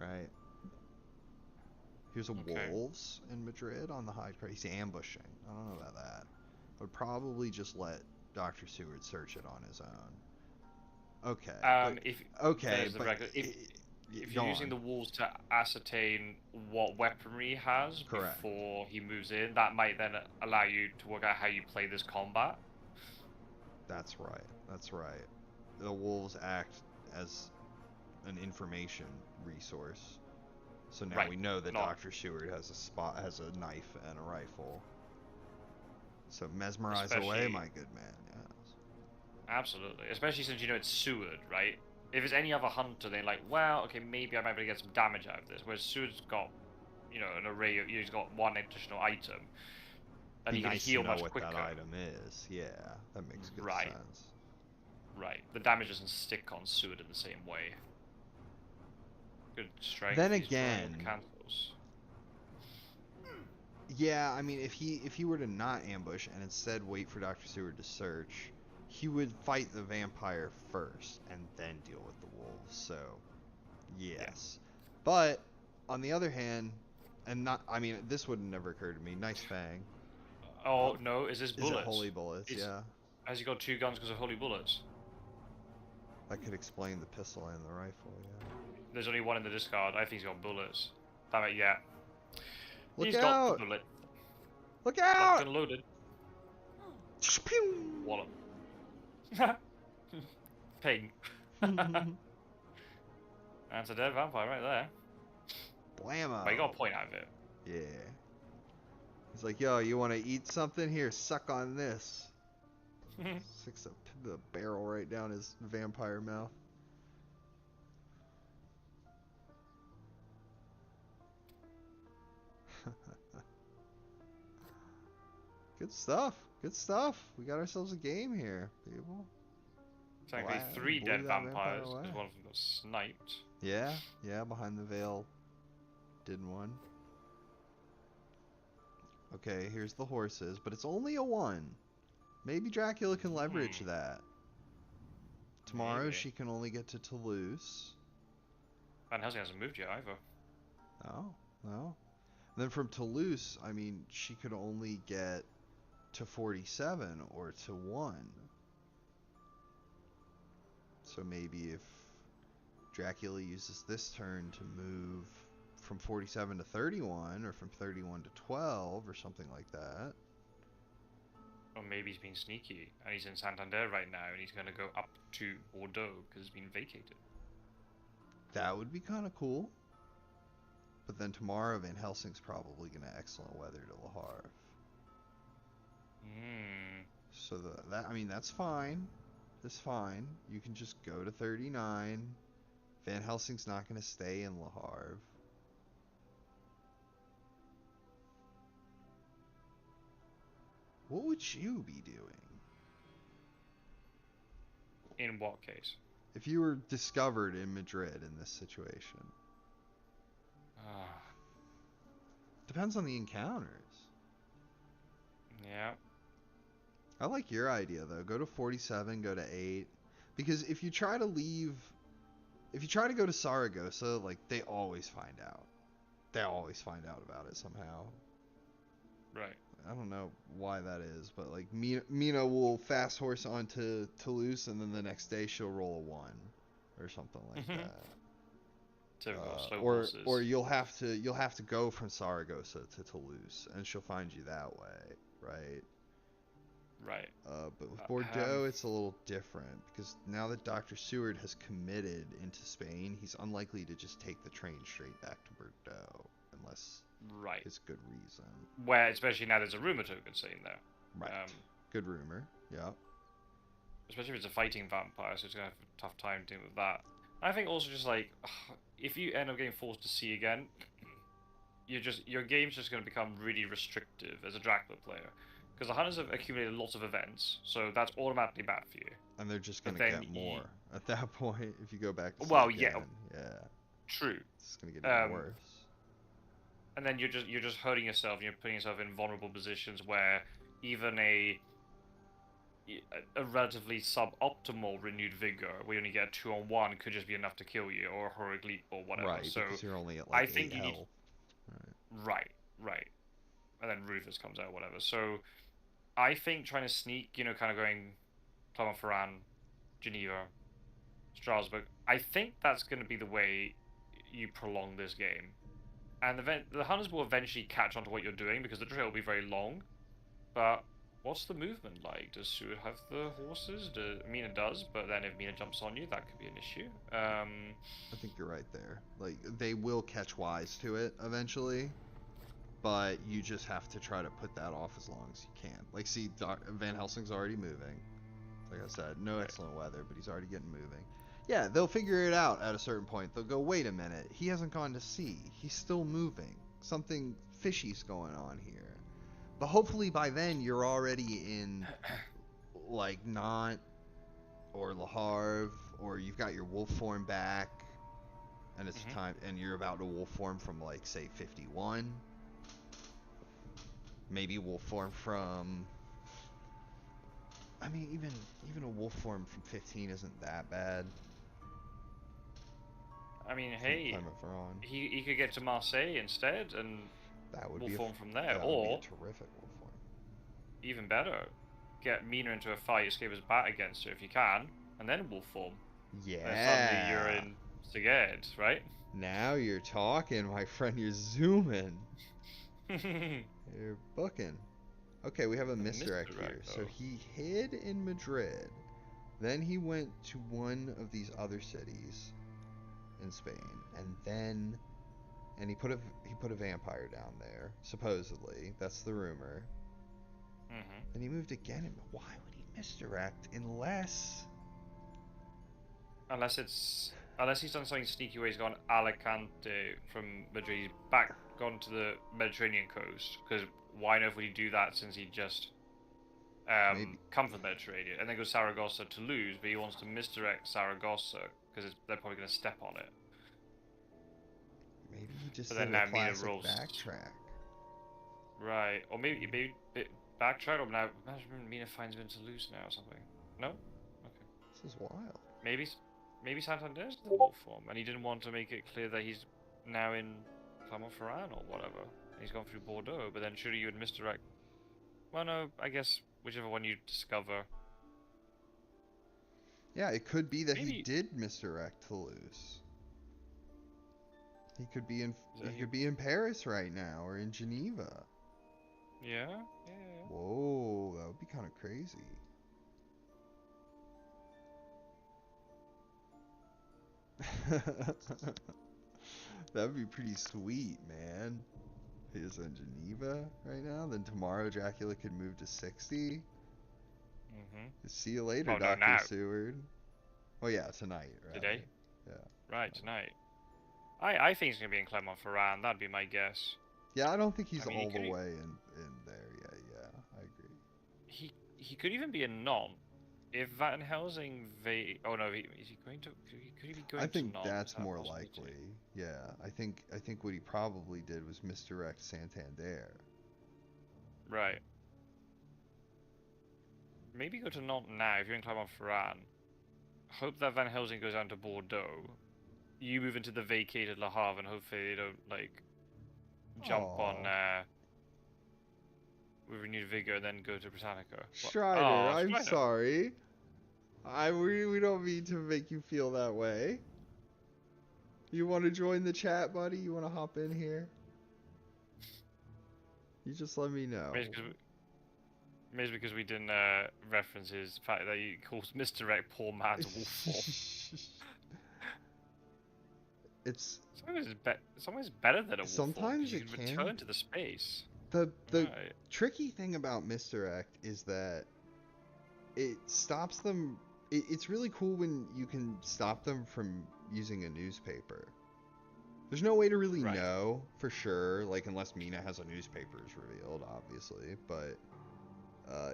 [SPEAKER 1] right? Here's a wolves in Madrid on the high. He's ambushing. I don't know about that. I would probably just let Dr. Seward search it on his own.
[SPEAKER 2] If you're using the wolves to ascertain what weaponry he has before he moves in, that might then allow you to work out how you play this combat.
[SPEAKER 1] That's right. That's right. The wolves act as an information resource. So now we know that Dr. Seward has a knife and a rifle. So mesmerize away, my good man. Yes.
[SPEAKER 2] Absolutely. Especially since you know it's Seward, right? If it's any other hunter, they're like, well, okay, maybe I might be able to get some damage out of this. Whereas Seward's got, an array of, he's got one additional item. And he can heal much quicker.
[SPEAKER 1] What that item is. Yeah, that makes good sense.
[SPEAKER 2] Right. The damage doesn't stick on Seward in the same way. Good strength.
[SPEAKER 1] Then again,
[SPEAKER 2] cancels.
[SPEAKER 1] Yeah, I mean, if he were to not ambush and instead wait for Dr. Seward to search, he would fight the vampire first and then deal with the wolves. So, yes. Yeah. But on the other hand, this would have never occurred to me. Nice Fang.
[SPEAKER 2] Oh no, is this bullets?
[SPEAKER 1] Is it holy bullets? Yeah.
[SPEAKER 2] Has he got two guns because of holy bullets?
[SPEAKER 1] That could explain the pistol and the rifle. Yeah.
[SPEAKER 2] There's only one in the discard. I think he's got bullets. Damn it, yeah.
[SPEAKER 1] He's got the bullet. Look out!
[SPEAKER 2] Locked and loaded. Wallop. Ping. That's a dead vampire right there.
[SPEAKER 1] Blammo.
[SPEAKER 2] But you got a point out of it.
[SPEAKER 1] Yeah. He's like, yo, you want to eat something? Here, suck on this. Sticks the barrel right down his vampire mouth. Good stuff. Good stuff. We got ourselves a game here, people.
[SPEAKER 2] Technically, 3 dead vampires because one of them got sniped.
[SPEAKER 1] Yeah, behind the veil. Did one. Okay, here's the horses, but it's only a 1. Maybe Dracula can leverage that. Tomorrow she can only get to Toulouse.
[SPEAKER 2] Van Helsing hasn't moved yet either.
[SPEAKER 1] Oh, no. Then from Toulouse, I mean, she could only get to 47 or to 1. So maybe if Dracula uses this turn to move from 47 to 31 or from 31 to 12 or something like that.
[SPEAKER 2] Or maybe he's being sneaky and he's in Santander right now and he's going to go up to Bordeaux because it's been vacated.
[SPEAKER 1] That would be kind of cool. But then tomorrow Van Helsing's probably going to excellent weather to Le Havre. So that's fine. That's fine. You can just go to 39, Van Helsing's not going to stay in Le Havre. What would you be doing?
[SPEAKER 2] In what case?
[SPEAKER 1] If you were discovered in Madrid in this situation. Depends on the encounters.
[SPEAKER 2] Yeah.
[SPEAKER 1] I like your idea though. Go to 47, go to 8. Because if you try to go to Saragossa, like, they always find out. They always find out about it somehow.
[SPEAKER 2] Right.
[SPEAKER 1] I don't know why that is, but like Mina will fast horse onto Toulouse, and then the next day she'll roll a 1 or something like that.
[SPEAKER 2] Typical slow
[SPEAKER 1] or
[SPEAKER 2] horses.
[SPEAKER 1] you'll have to go from Saragossa to Toulouse, and she'll find you that way, right?
[SPEAKER 2] Right.
[SPEAKER 1] But with Bordeaux, it's a little different, because now that Dr. Seward has committed into Spain, he's unlikely to just take the train straight back to Bordeaux, unless it's good reason.
[SPEAKER 2] Where, especially now there's a rumor token sitting there.
[SPEAKER 1] Right. Good rumor, yeah.
[SPEAKER 2] Especially if it's a fighting vampire, so it's going to have a tough time dealing with that. I think also just, like, if you end up getting forced to sea again, your game's just going to become really restrictive as a Dracula player. Because the Hunters have accumulated lots of events, so that's automatically bad for you.
[SPEAKER 1] And they're just going to get more at that point if you go back to
[SPEAKER 2] yeah. True.
[SPEAKER 1] It's going to get even worse.
[SPEAKER 2] And then you're just hurting yourself, and you're putting yourself in vulnerable positions where even a relatively suboptimal renewed vigor, where you only get 2-on-1, could just be enough to kill you, or a heroic leap, or whatever.
[SPEAKER 1] Right,
[SPEAKER 2] so
[SPEAKER 1] because you're only at like
[SPEAKER 2] I think
[SPEAKER 1] 8
[SPEAKER 2] you
[SPEAKER 1] health.
[SPEAKER 2] need... Right. And then Rufus comes out, whatever. So I think trying to sneak, kind of going Clermont-Ferrand, Geneva, Strasbourg, I think that's going to be the way you prolong this game. And the Hunters will eventually catch on to what you're doing, because the trail will be very long. But what's the movement like? Does Seward have the horses? Mina does, but then if Mina jumps on you, that could be an issue.
[SPEAKER 1] I think you're right there. Like, they will catch wise to it eventually, but you just have to try to put that off as long as you can. Like, see, Van Helsing's already moving. Like I said, no excellent weather, but he's already getting moving. Yeah, they'll figure it out at a certain point. They'll go, wait a minute, he hasn't gone to sea. He's still moving. Something fishy's going on here. But hopefully by then you're already in, like, Nantes or Le Havre, or you've got your wolf form back, and it's time, and you're about to wolf form from, like, say, 51. Maybe wolf form from... I mean, even a wolf form from 15 isn't that bad.
[SPEAKER 2] I mean, hey, he could get to Marseille instead, and
[SPEAKER 1] that would
[SPEAKER 2] wolf
[SPEAKER 1] be
[SPEAKER 2] form from there,
[SPEAKER 1] that
[SPEAKER 2] or
[SPEAKER 1] would be a terrific wolf form.
[SPEAKER 2] Even better, get Mina into a fight, escape his bat against her if you can, and then wolf form.
[SPEAKER 1] Yeah.
[SPEAKER 2] And suddenly you're in Szeged, right?
[SPEAKER 1] Now you're talking, my friend. You're zooming. You're booking. Okay, we have a misdirect here. So he hid in Madrid. Then he went to one of these other cities in Spain, and he put a vampire down there, supposedly. That's the rumor. Then he moved again, and why would he misdirect unless
[SPEAKER 2] he's done something sneaky where he's gone Alicante from Madrid, gone to the Mediterranean coast, because why on earth would he do that since he just come from the Mediterranean, and then go Saragossa, Toulouse, but he wants to misdirect Saragossa because they're probably going to step on it.
[SPEAKER 1] Maybe he just did a classic backtrack.
[SPEAKER 2] Right, or maybe backtrack, or now imagine Mina finds him in Toulouse now or something. No? Okay.
[SPEAKER 1] This is wild.
[SPEAKER 2] Maybe Santander's the wolf form, and he didn't want to make it clear that he's now in Clermont-Ferrand or whatever. He's gone through Bordeaux, but then surely you would misdirect. Well, no, I guess whichever one you discover.
[SPEAKER 1] Yeah, it could be that he did misdirect Toulouse. He could be in Paris right now, or in Geneva.
[SPEAKER 2] Yeah.
[SPEAKER 1] Whoa, that would be kind of crazy. That would be pretty sweet, man. He's in Geneva right now. Then tomorrow Dracula could move to 60. See you later, Dr. Seward. Oh yeah, tonight, right?
[SPEAKER 2] Today?
[SPEAKER 1] Yeah.
[SPEAKER 2] Right, tonight. I think he's going to be in Clermont-Ferrand. That'd be my guess.
[SPEAKER 1] Yeah, I don't think he's
[SPEAKER 2] I mean,
[SPEAKER 1] all the way in there yet. Yeah, I agree.
[SPEAKER 2] He could even be in Nantes. If Van Helsing oh no, is he going to? Could he be going
[SPEAKER 1] I
[SPEAKER 2] to
[SPEAKER 1] think
[SPEAKER 2] Nantes?
[SPEAKER 1] that's more likely. Yeah, I think what he probably did was misdirect Santander.
[SPEAKER 2] Right. Maybe go to Nantes now if you're in Clermont-Ferrand. Hope that Van Helsing goes down to Bordeaux. You move into the vacated Le Havre, and hopefully they don't like jump on with renewed vigor and then go to Britannica.
[SPEAKER 1] Strider, I'm
[SPEAKER 2] Strider.
[SPEAKER 1] sorry. We don't mean to make you feel that way. You want to join the chat, buddy? You want to hop in here? You just let me know.
[SPEAKER 2] Maybe because we didn't reference his fact that he calls misdirect poor man's wolf.
[SPEAKER 1] It's
[SPEAKER 2] always better than a wolf.
[SPEAKER 1] Sometimes
[SPEAKER 2] you can return to the space.
[SPEAKER 1] The tricky thing about misdirect is that it stops them. It's really cool when you can stop them from using a newspaper. There's no way to really know for sure, like unless Mina has a newspaper is revealed, obviously. But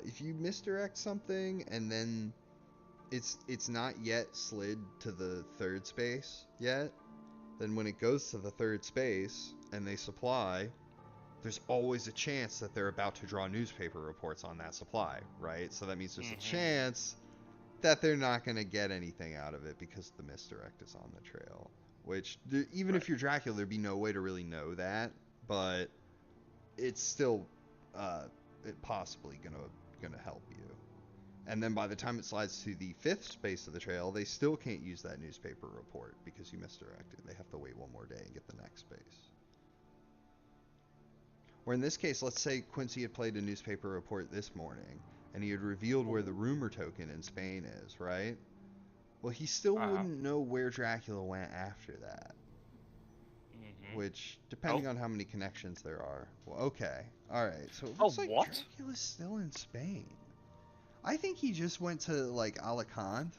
[SPEAKER 1] if you misdirect something and then it's not yet slid to the third space yet, then when it goes to the third space and they supply, there's always a chance that they're about to draw newspaper reports on that supply, right? So that means there's a chance that they're not going to get anything out of it because the misdirect is on the trail. Which, even if you're Dracula, there'd be no way to really know that, but it's still possibly gonna help you. And then by the time it slides to the fifth space of the trail, they still can't use that newspaper report because you misdirected. They have to wait one more day and get the next space. Or in this case, let's say Quincy had played a newspaper report this morning, and he had revealed where the rumor token in Spain is, right? Well, he still wouldn't know where Dracula went after that. Which, depending on how many connections there are. Well, okay. Alright, so it looks like Dracula's still in Spain. I think he just went to, like, Alicante.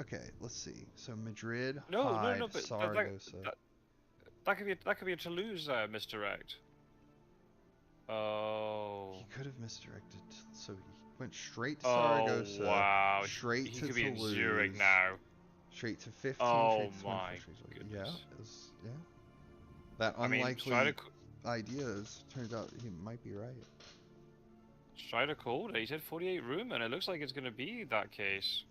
[SPEAKER 1] Okay, let's see. So Madrid, Hyde,
[SPEAKER 2] but
[SPEAKER 1] Saragossa.
[SPEAKER 2] That could be a Toulouse misdirect. Oh.
[SPEAKER 1] He could have misdirected, so he went straight to Saragossa.
[SPEAKER 2] Wow.
[SPEAKER 1] Straight to
[SPEAKER 2] could be in
[SPEAKER 1] Toulouse.
[SPEAKER 2] Zurich now.
[SPEAKER 1] Straight to 15.
[SPEAKER 2] Oh my goodness.
[SPEAKER 1] Yeah. That unlikely ideas turns out he might be right.
[SPEAKER 2] Strider called it. He said 48 room, and it looks like it's going to be that case.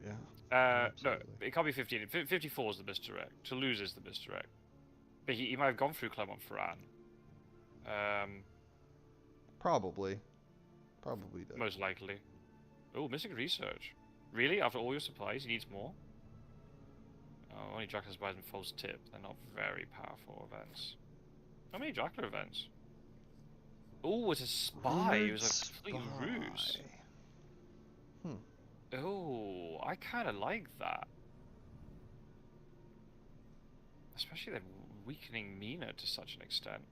[SPEAKER 1] Yeah.
[SPEAKER 2] No, it can't be 15. 54 is the misdirect. Toulouse is the misdirect. But he might have gone through Clermont-Ferrand.
[SPEAKER 1] Probably does.
[SPEAKER 2] Most likely. Oh, missing research. Really? After all your supplies, he needs more? Oh, only Dracula supplies and false tip. They're not very powerful events. How many Dracula events? Oh, it's a spy. It was a complete ruse. Oh, I kind of like that. Especially them weakening Mina to such an extent.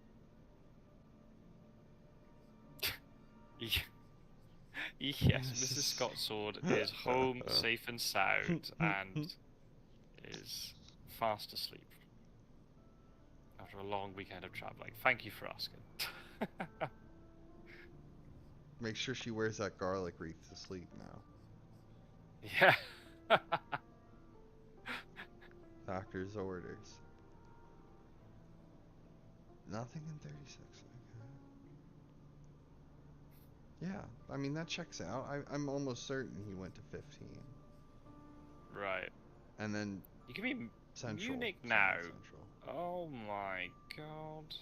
[SPEAKER 2] Yes, Mrs. Scottsword is home, safe and sound, and is fast asleep after a long weekend of traveling. Thank you for asking.
[SPEAKER 1] Make sure she wears that garlic wreath to sleep now.
[SPEAKER 2] Yeah.
[SPEAKER 1] Doctor's orders. Nothing in 36. Okay. Yeah, I mean, that checks out. I'm almost certain he went to 15.
[SPEAKER 2] Right.
[SPEAKER 1] And then
[SPEAKER 2] you can be
[SPEAKER 1] Central.
[SPEAKER 2] Munich now. Central. Oh my god.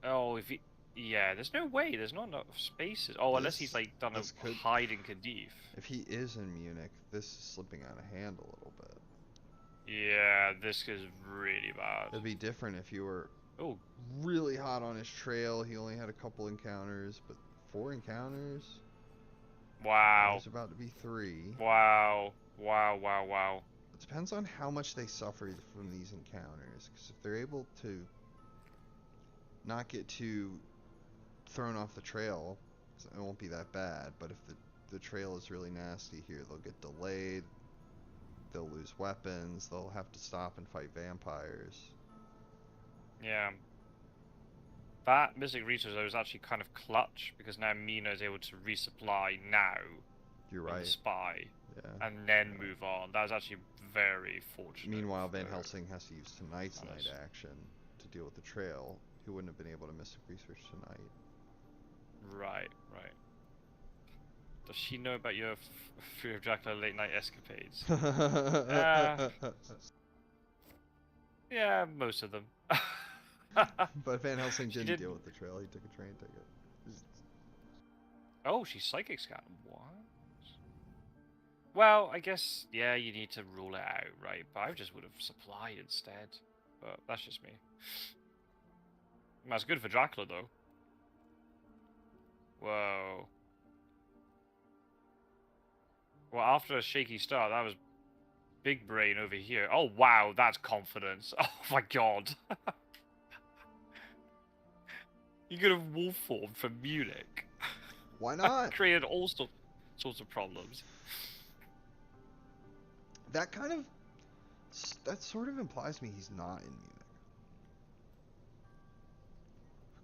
[SPEAKER 2] Oh, if he... Yeah, there's no way. There's not enough spaces. Oh, unless he's like done a hide in Cadiz.
[SPEAKER 1] If he is in Munich, this is slipping out of hand a little bit.
[SPEAKER 2] Yeah, this is really bad.
[SPEAKER 1] It'd be different if you were really hot on his trail. He only had a couple encounters, but 4 encounters?
[SPEAKER 2] Wow.
[SPEAKER 1] There's about to be 3.
[SPEAKER 2] Wow. Wow, wow, wow.
[SPEAKER 1] It depends on how much they suffer from these encounters. Because if they're able to not get too thrown off the trail, it won't be that bad. But if the trail is really nasty here. They'll get delayed. They'll lose weapons. They'll have to stop and fight vampires.
[SPEAKER 2] Yeah. That Mystic Resource though is actually kind of clutch because now Mina is able to resupply now.
[SPEAKER 1] You're
[SPEAKER 2] with
[SPEAKER 1] right.
[SPEAKER 2] the spy.
[SPEAKER 1] Yeah.
[SPEAKER 2] And then move on. That was actually very fortunate.
[SPEAKER 1] Meanwhile, Van Helsing has to use tonight's night action to deal with the trail. He wouldn't have been able to Mystic Research tonight.
[SPEAKER 2] Right, right. Does she know about your Fear of Dracula late night escapades? Yeah, most of them.
[SPEAKER 1] But Van Helsing didn't deal with the trail. He took a train ticket.
[SPEAKER 2] Oh, she's psychic scan. What? Well, I guess, yeah, you need to rule it out, right? But I just would have supplied instead. But that's just me. That's good for Dracula, though. Whoa. Well, after a shaky start, that was big brain over here. Oh, wow, that's confidence. Oh, my God. You could have wolf formed from Munich.
[SPEAKER 1] Why not?
[SPEAKER 2] Created all sorts of problems.
[SPEAKER 1] That sort of implies me he's not in Munich.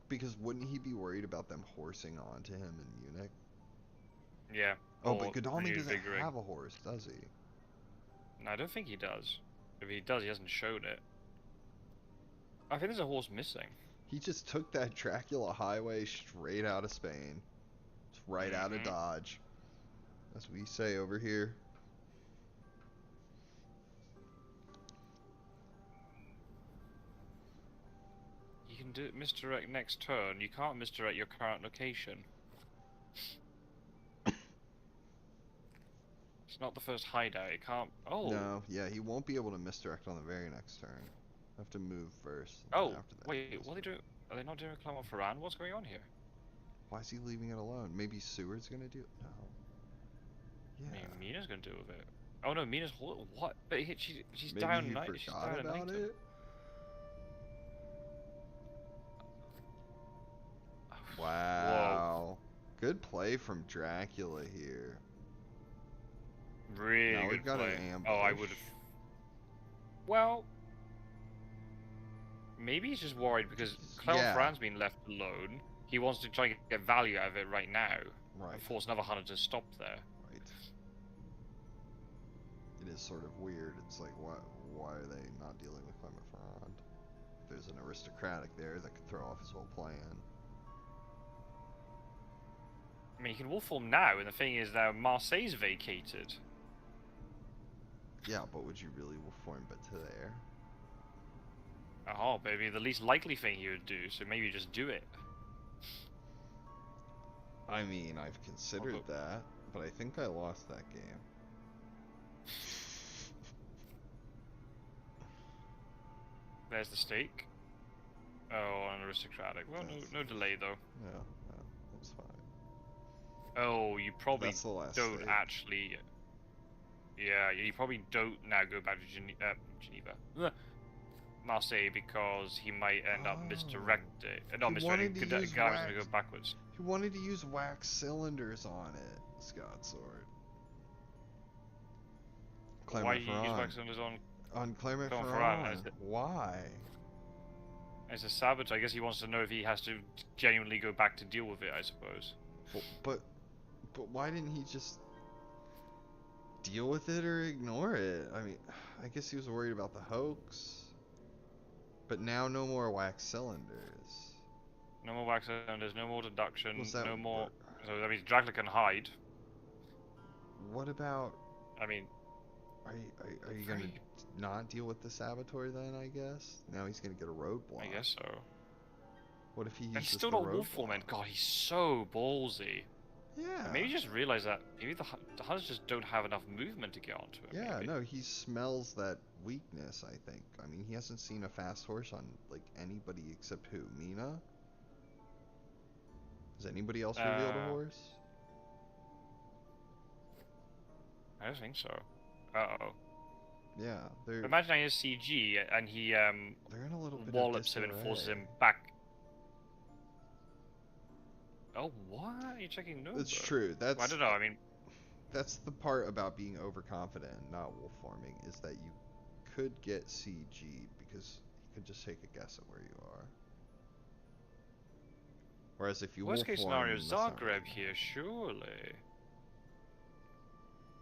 [SPEAKER 1] Because wouldn't he be worried about them horsing on to him in Munich?
[SPEAKER 2] Yeah.
[SPEAKER 1] Oh, but Godalming doesn't have a horse, does he?
[SPEAKER 2] No, I don't think he does. If he does, he hasn't shown it. I think there's a horse missing.
[SPEAKER 1] He just took that Dracula highway straight out of Spain. It's right out of Dodge. That's what we say over here.
[SPEAKER 2] You can do misdirect next turn. You can't misdirect your current location. It's not the first hideout. It can't. Oh.
[SPEAKER 1] No, yeah, he won't be able to misdirect on the very next turn. Have to move first.
[SPEAKER 2] Oh,
[SPEAKER 1] after that
[SPEAKER 2] wait, what are they doing? Are they not doing a climb up Ferran? What's going on here?
[SPEAKER 1] Why is he leaving it alone? Maybe Seward's gonna do it? No. Yeah.
[SPEAKER 2] I mean, Mina's gonna deal with it. Oh no, Mina's what? But she's
[SPEAKER 1] Maybe
[SPEAKER 2] down.
[SPEAKER 1] he
[SPEAKER 2] She's
[SPEAKER 1] forgot
[SPEAKER 2] down
[SPEAKER 1] about it. Wow. Whoa. Good play from Dracula here.
[SPEAKER 2] Really
[SPEAKER 1] now
[SPEAKER 2] good
[SPEAKER 1] we've got
[SPEAKER 2] play.
[SPEAKER 1] An ambush.
[SPEAKER 2] Oh, I would have. Well, maybe he's just worried because Clement Ferran's been left alone. He wants to try and get value out of it right now.
[SPEAKER 1] Right.
[SPEAKER 2] And force another hunter to stop there.
[SPEAKER 1] Right. It is sort of weird. It's like, why are they not dealing with Clement Ferran? There's an aristocratic there that could throw off his whole plan.
[SPEAKER 2] I mean, he can wolf form now, and the thing is that Marseille's vacated.
[SPEAKER 1] Yeah, but would you really wolf form but to there?
[SPEAKER 2] Oh, maybe the least likely thing he would do, so maybe just do it.
[SPEAKER 1] I mean, I've considered that, but I think I lost that game.
[SPEAKER 2] There's the stake. Oh, an aristocratic. Well, no delay though.
[SPEAKER 1] Yeah, that's fine.
[SPEAKER 2] Oh, you probably don't
[SPEAKER 1] stake.
[SPEAKER 2] actually. Yeah, you probably don't now go back to Geneva. Marseille, because he might end up misdirected. Not misdirected. Guy's gonna go backwards.
[SPEAKER 1] He wanted to use wax cylinders on it, Scott Sword.
[SPEAKER 2] Why you use wax cylinders
[SPEAKER 1] on Clement Ferran? Why?
[SPEAKER 2] As a sabotage, I guess he wants to know if he has to genuinely go back to deal with it, I suppose.
[SPEAKER 1] But why didn't he just deal with it or ignore it? I mean, I guess he was worried about the hoax. But now no more wax cylinders.
[SPEAKER 2] No more wax cylinders, no more deduction, no more... So that means Dracula can hide.
[SPEAKER 1] What about...
[SPEAKER 2] I mean...
[SPEAKER 1] Are you gonna not deal with the saboteur then, I guess? Now he's gonna get a roadblock.
[SPEAKER 2] I guess so.
[SPEAKER 1] What if he uses
[SPEAKER 2] and still not wolf form, and God, he's so ballsy.
[SPEAKER 1] Yeah.
[SPEAKER 2] Maybe just realize that maybe the hunters just don't have enough movement to get onto him.
[SPEAKER 1] Yeah,
[SPEAKER 2] maybe.
[SPEAKER 1] No, he smells that weakness, I think. I mean, he hasn't seen a fast horse on, like, anybody except who? Mina? Has anybody else revealed a horse?
[SPEAKER 2] I don't think so. Uh-oh.
[SPEAKER 1] Yeah, they're...
[SPEAKER 2] Imagine he has CG, and he,
[SPEAKER 1] they're in a little bit
[SPEAKER 2] wallops him and forces him back. Oh, what? You're checking no.
[SPEAKER 1] That's true. That's...
[SPEAKER 2] I don't know, I mean...
[SPEAKER 1] that's the part about being overconfident and not wolf forming, is that you could get CG'd because he could just take a guess at where you are. Whereas if you
[SPEAKER 2] Worst
[SPEAKER 1] wolf
[SPEAKER 2] case
[SPEAKER 1] form,
[SPEAKER 2] scenario,
[SPEAKER 1] that's not
[SPEAKER 2] Zagreb
[SPEAKER 1] really...
[SPEAKER 2] here, surely.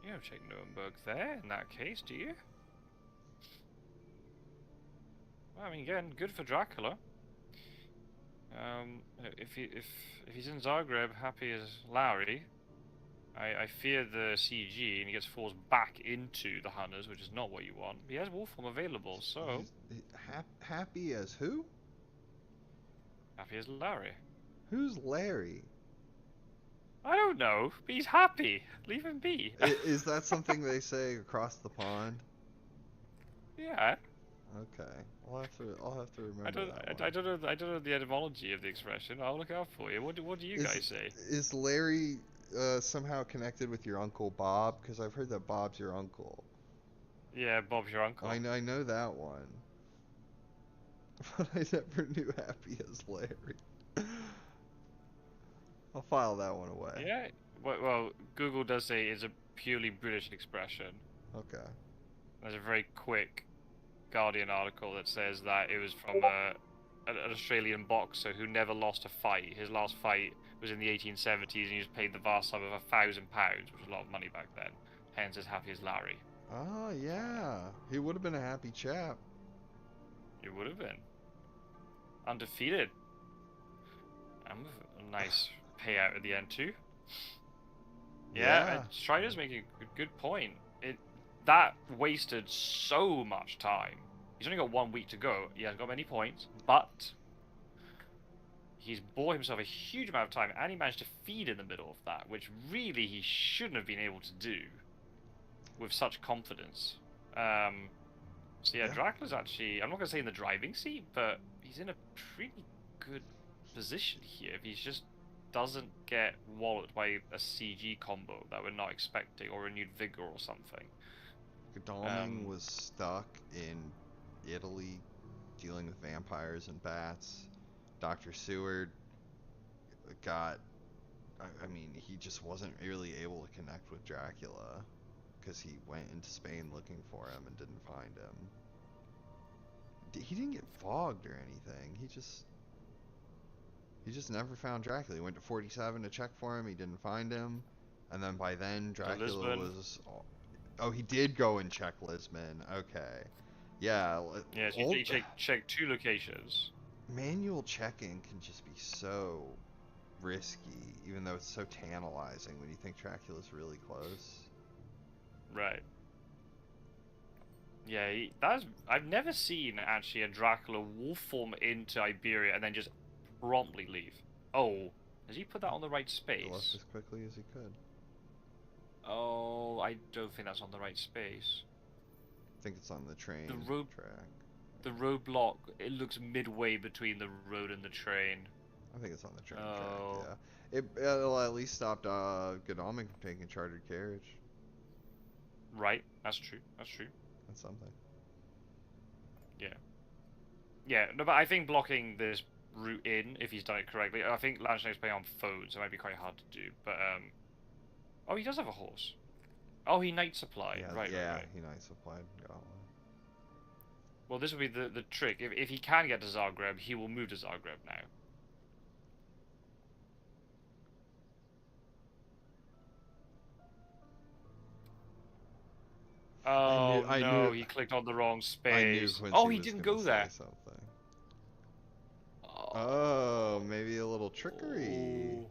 [SPEAKER 2] You don't check Nuremberg there in that case, do you? Well, I mean, again, good for Dracula. If he's in Zagreb, happy as Larry, I fear the CG, and he gets forced back into the Hunters, which is not what you want. He has wolf form available, so
[SPEAKER 1] Happy as who?
[SPEAKER 2] happy as Larry.
[SPEAKER 1] Who's Larry?
[SPEAKER 2] I don't know, but he's happy. Leave him be.
[SPEAKER 1] Is that something they say across the pond?
[SPEAKER 2] Yeah.
[SPEAKER 1] Okay, I'll have to remember
[SPEAKER 2] I don't
[SPEAKER 1] that
[SPEAKER 2] I
[SPEAKER 1] one.
[SPEAKER 2] don't know the etymology of the expression. I'll look out for you. What do you guys say?
[SPEAKER 1] Is Larry somehow connected with your uncle Bob? Because I've heard that Bob's your uncle.
[SPEAKER 2] Yeah, Bob's your uncle.
[SPEAKER 1] I know that one, but I never knew Happy as Larry. I'll file that one away.
[SPEAKER 2] Yeah. Well, Google does say it's a purely British expression.
[SPEAKER 1] Okay.
[SPEAKER 2] There's a very quick Guardian article that says that it was from an Australian boxer who never lost a fight. His last fight was in the 1870s, and he was paid the vast sum of £1,000, which was a lot of money back then. Hence, as happy as Larry.
[SPEAKER 1] Oh yeah, he would have been a happy chap.
[SPEAKER 2] He would have been undefeated, and with a nice payout at the end too. Yeah, Strider's making a good point. That wasted so much time. He's only got 1 week to go. He hasn't got many points, but he's bought himself a huge amount of time, and he managed to feed in the middle of that, which really he shouldn't have been able to do with such confidence. So yeah, Dracula's actually, I'm not going to say in the driving seat, but he's in a pretty good position here if he just doesn't get walloped by a CG combo that we're not expecting, or renewed vigor or something.
[SPEAKER 1] Godalming was stuck in Italy dealing with vampires and bats. Dr. Seward got... I mean, he just wasn't really able to connect with Dracula because he went into Spain looking for him and didn't find him. He didn't get fogged or anything. He just never found Dracula. He went to 47 to check for him. He didn't find him. And then by then, Dracula was... Oh, he did go and check Lisbon. Okay. Yeah.
[SPEAKER 2] Yeah, so you check 2 locations.
[SPEAKER 1] Manual checking can just be so risky, even though it's so tantalizing when you think Dracula's really close.
[SPEAKER 2] Right. Yeah, I've never seen actually a Dracula wolf form into Iberia and then just promptly leave. Oh, has he put that on the right space?
[SPEAKER 1] He left as quickly as he could.
[SPEAKER 2] Oh, I don't think that's on the right space.
[SPEAKER 1] I think it's on the train track.
[SPEAKER 2] The roadblock, it looks midway between the road and the train.
[SPEAKER 1] I think it's on the train track, yeah. It'll at least stop Godalming from taking chartered carriage.
[SPEAKER 2] Right, that's true. That's
[SPEAKER 1] something.
[SPEAKER 2] Yeah. Yeah, no, but I think blocking this route in, if he's done it correctly, I think Landsknecht's playing on foes, so it might be quite hard to do, but, oh, he does have a horse. Oh, he night supply.
[SPEAKER 1] Yeah,
[SPEAKER 2] right.
[SPEAKER 1] he night supplied.
[SPEAKER 2] Well, this will be the trick. If he can get to Zagreb, he will move to Zagreb now. Oh,
[SPEAKER 1] I
[SPEAKER 2] no,
[SPEAKER 1] knew,
[SPEAKER 2] he clicked on the wrong space.
[SPEAKER 1] I knew Quincy
[SPEAKER 2] oh, he
[SPEAKER 1] was
[SPEAKER 2] didn't
[SPEAKER 1] gonna
[SPEAKER 2] go there.
[SPEAKER 1] Say something. Oh, maybe a little trickery.
[SPEAKER 2] Oh.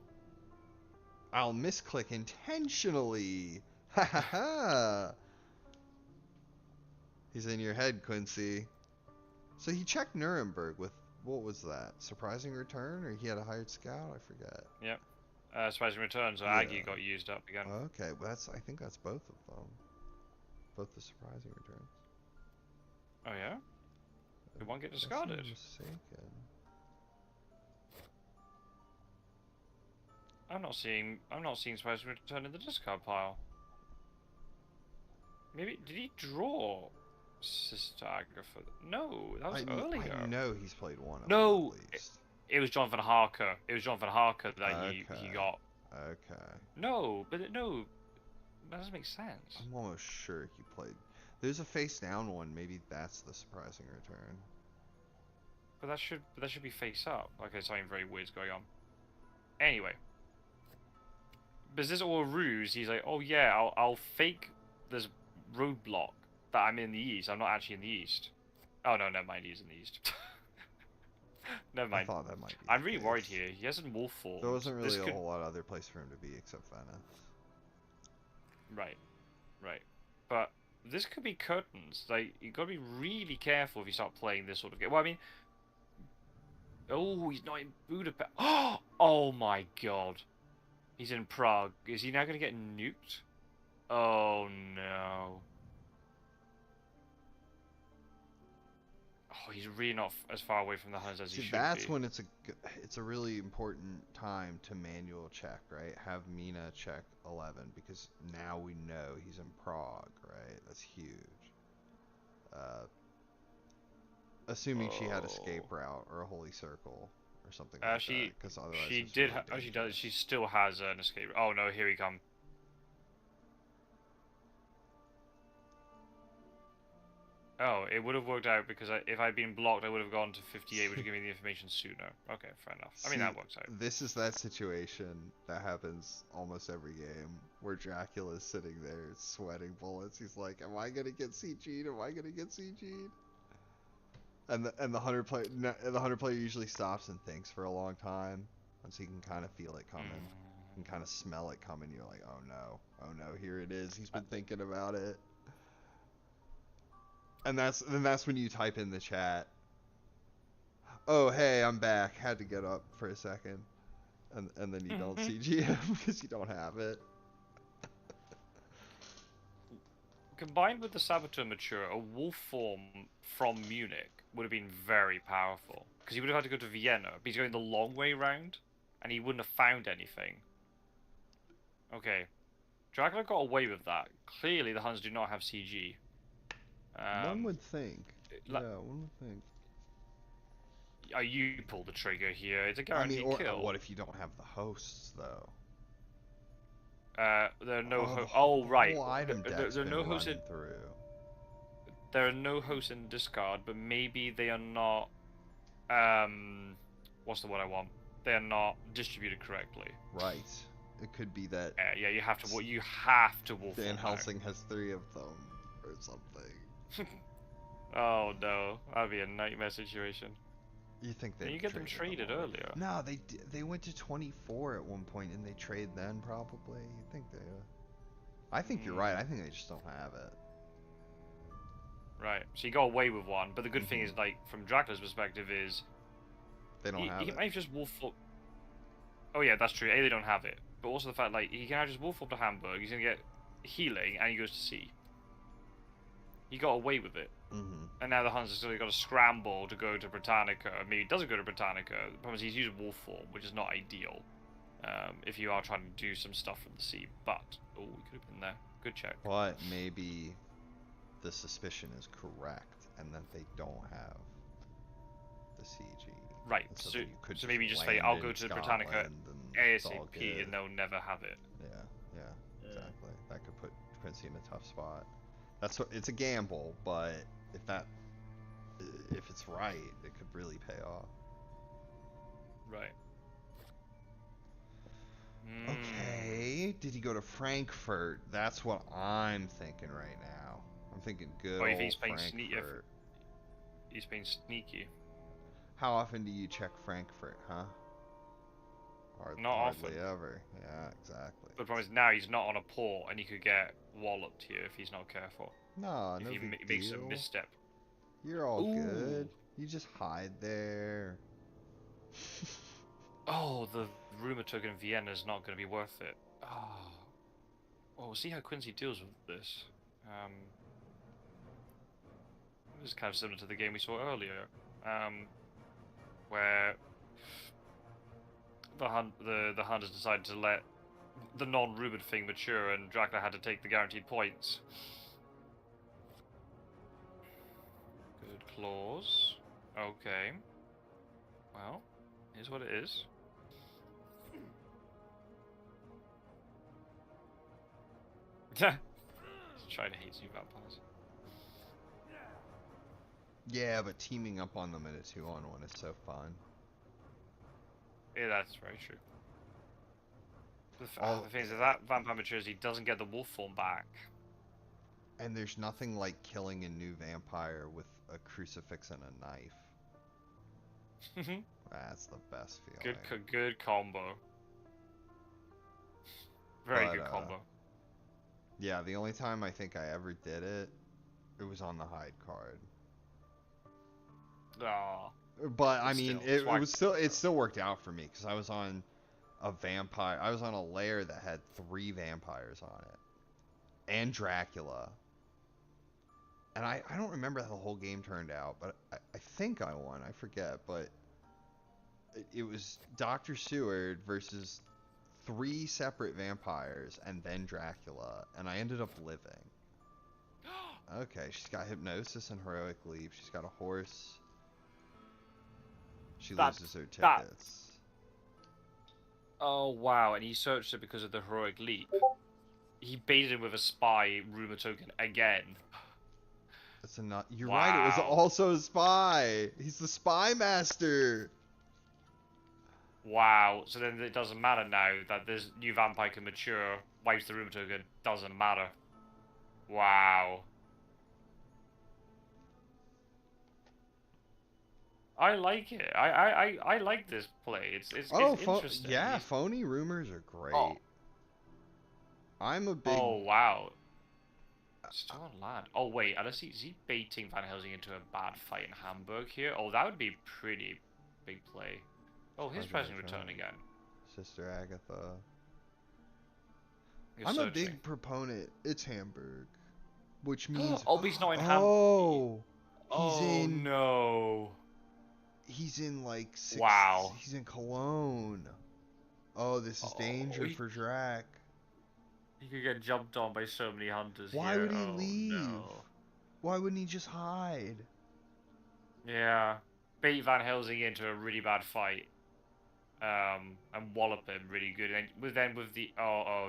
[SPEAKER 1] I'll misclick intentionally. Ha ha ha. He's in your head, Quincy. So he checked Nuremberg with, what was that? Surprising return? Or he had a hired scout? I forget.
[SPEAKER 2] Yep. Surprising return, so Aggie got used up again.
[SPEAKER 1] Okay, well I think that's both of them. Both the surprising returns.
[SPEAKER 2] Oh yeah? Did one get discarded?
[SPEAKER 1] I'm mistaken.
[SPEAKER 2] I'm not seeing surprising return in the discard pile. Maybe did he draw Sister Agatha? No, that was earlier.
[SPEAKER 1] I know he's played one of
[SPEAKER 2] them
[SPEAKER 1] at least.
[SPEAKER 2] It was Jonathan Harker. It was Jonathan Harker that he got.
[SPEAKER 1] Okay.
[SPEAKER 2] No, but no. That doesn't make sense.
[SPEAKER 1] I'm almost sure he played. There's a face down one. Maybe that's the surprising return.
[SPEAKER 2] But that should be face up. Okay, something very weird's going on. Anyway, but is this all a ruse? He's like, oh yeah, I'll fake this roadblock that I'm in the east. I'm not actually in the east. Oh no, never mind. He's in the east. Never mind.
[SPEAKER 1] I thought that might be.
[SPEAKER 2] I'm really worried here. He hasn't wolf formed.
[SPEAKER 1] There wasn't really a whole lot of other place for him to be except Venice.
[SPEAKER 2] Right, right. But this could be curtains. Like, you gotta be really careful if you start playing this sort of game. Well, I mean, oh, he's not in Budapest. Oh my god, he's in Prague. Is he now gonna get nuked? Oh no. Oh, he's really not as far away from the Huns as he should be.
[SPEAKER 1] That's when it's a really important time to manual check, right? Have Mina check 11 because now we know he's in Prague, right? That's huge. Assuming she had escape route or a holy circle or something like that, because otherwise
[SPEAKER 2] she did. Oh, she does. She still has an escape. Oh no! Here we come. Oh, it would have worked out because if I'd been blocked, I would have gone to 58, which would give me the information sooner. Okay, fair enough. I mean, that works out.
[SPEAKER 1] This is that situation that happens almost every game where Dracula's sitting there sweating bullets. He's like, am I going to get CG'd? Am I going to get CG'd? And the hunter player usually stops and thinks for a long time, once he can kind of feel it coming. You can kind of smell it coming. You're like, oh no, here it is. He's been thinking about it. And that's when you type in the chat, oh hey, I'm back, had to get up for a second, and then you don't CG him because you don't have it.
[SPEAKER 2] Combined with the Saboteur Mature, a wolf form from Munich would have been very powerful because he would have had to go to Vienna, but he's going the long way round, and he wouldn't have found anything. Okay, Dracula got away with that. Clearly, the Huns do not have CG.
[SPEAKER 1] One would think. Yeah, one would think.
[SPEAKER 2] You pull the trigger here. It's a guaranteed kill.
[SPEAKER 1] What if you don't have the hosts, though?
[SPEAKER 2] There are no hosts. Oh, right.
[SPEAKER 1] There are
[SPEAKER 2] no hosts in. There are no hosts in discard, but maybe they are not. What's the word I want? They are not distributed correctly.
[SPEAKER 1] Right. It could be that.
[SPEAKER 2] Yeah, you have to. You have to wolf.
[SPEAKER 1] Van Helsing has 3 of them, or something.
[SPEAKER 2] Oh no, that'd be a nightmare situation.
[SPEAKER 1] You think they?
[SPEAKER 2] You get them traded earlier?
[SPEAKER 1] No, they went to 24 at one point, and they trade then probably. You think they? I think you're right. I think they just don't have it.
[SPEAKER 2] Right. So you got away with one, but the good thing is, like, from Dracula's perspective, is
[SPEAKER 1] they don't have it.
[SPEAKER 2] He might just wolf up. Oh yeah, that's true. A, they don't have it, but also the fact like he can now just wolf up to Hamburg. He's gonna get healing, and he goes to sea. He got away with it. And now the Huns have still got to scramble to go to Britannica. Maybe he doesn't go to Britannica. The problem is he's using wolf form, which is not ideal if you are trying to do some stuff from the sea. But, oh, we could have been there. Good check.
[SPEAKER 1] But maybe the suspicion is correct, and that they don't have the CG.
[SPEAKER 2] Right, so maybe just say, I'll go to Britannica ASAP, and they'll never have it.
[SPEAKER 1] Yeah, exactly. That could put Quincy in a tough spot. It's a gamble, but if it's right, it could really pay off.
[SPEAKER 2] Right.
[SPEAKER 1] Okay. Did he go to Frankfurt? That's what I'm thinking right now. I'm thinking good old Frankfurt.
[SPEAKER 2] He's being sneaky.
[SPEAKER 1] How often do you check Frankfurt, huh?
[SPEAKER 2] Not
[SPEAKER 1] hardly
[SPEAKER 2] often.
[SPEAKER 1] Ever. Yeah, exactly.
[SPEAKER 2] But the problem is now he's not on a port, and he could get walloped here if he's not careful.
[SPEAKER 1] No,
[SPEAKER 2] if
[SPEAKER 1] no
[SPEAKER 2] he
[SPEAKER 1] big
[SPEAKER 2] makes
[SPEAKER 1] deal.
[SPEAKER 2] a misstep.
[SPEAKER 1] You're all good. You just hide there.
[SPEAKER 2] Oh, the rumor token in Vienna is not going to be worth it. Oh, we'll see how Quincy deals with this. This is kind of similar to the game we saw earlier, where the hunters decided to let the non-rumored thing mature, and Dracula had to take the guaranteed points. Good clause. Okay. Well, here's what it is. Trying to hate you vampires.
[SPEAKER 1] Yeah, but teaming up on them in a 2-on-1 is so fun.
[SPEAKER 2] Yeah, that's very true. The thing is that vampire matures, he doesn't get the wolf form back.
[SPEAKER 1] And there's nothing like killing a new vampire with a crucifix and a knife. That's the best feeling.
[SPEAKER 2] Good combo. Very good combo.
[SPEAKER 1] Yeah, the only time I think I ever did it, it was on the Hyde card.
[SPEAKER 2] Oh.
[SPEAKER 1] But I mean, it still worked out for me because I was on a vampire. I was on a lair that had 3 vampires on it, and Dracula. And I don't remember how the whole game turned out, but I think I won. I forget, but it was Dr. Seward versus 3 separate vampires and then Dracula, and I ended up living. Okay, she's got hypnosis and heroic leap. She's got a horse. She loses her tickets.
[SPEAKER 2] Oh wow! And he searched it because of the heroic leap. He baited him with a spy rumor token again.
[SPEAKER 1] That's You're right. It was also a spy. He's the spy master.
[SPEAKER 2] Wow. So then it doesn't matter now that this new vampire can mature. Wipes the rumor token. Doesn't matter. Wow. I like it. I like this play. It's interesting.
[SPEAKER 1] Yeah, phony rumors are great.
[SPEAKER 2] Oh.
[SPEAKER 1] I'm a big.
[SPEAKER 2] Oh wow. Still on land. Oh wait, is he baiting Van Helsing into a bad fight in Hamburg here? Oh, that would be pretty big play. Oh, his present return again.
[SPEAKER 1] Sister Agatha.
[SPEAKER 2] You're
[SPEAKER 1] I'm
[SPEAKER 2] searching.
[SPEAKER 1] a big proponent. It's Hamburg, which means.
[SPEAKER 2] Oh, but he's not in Hamburg.
[SPEAKER 1] Oh.
[SPEAKER 2] No.
[SPEAKER 1] He's in like 6.
[SPEAKER 2] Wow.
[SPEAKER 1] He's in Cologne. Oh, this is danger for Drac.
[SPEAKER 2] He could get jumped on by so many hunters.
[SPEAKER 1] Why
[SPEAKER 2] here.
[SPEAKER 1] would he leave?
[SPEAKER 2] No.
[SPEAKER 1] Why wouldn't he just hide?
[SPEAKER 2] Yeah. Bait Van Helsing into a really bad fight. And wallop him really good. And then with the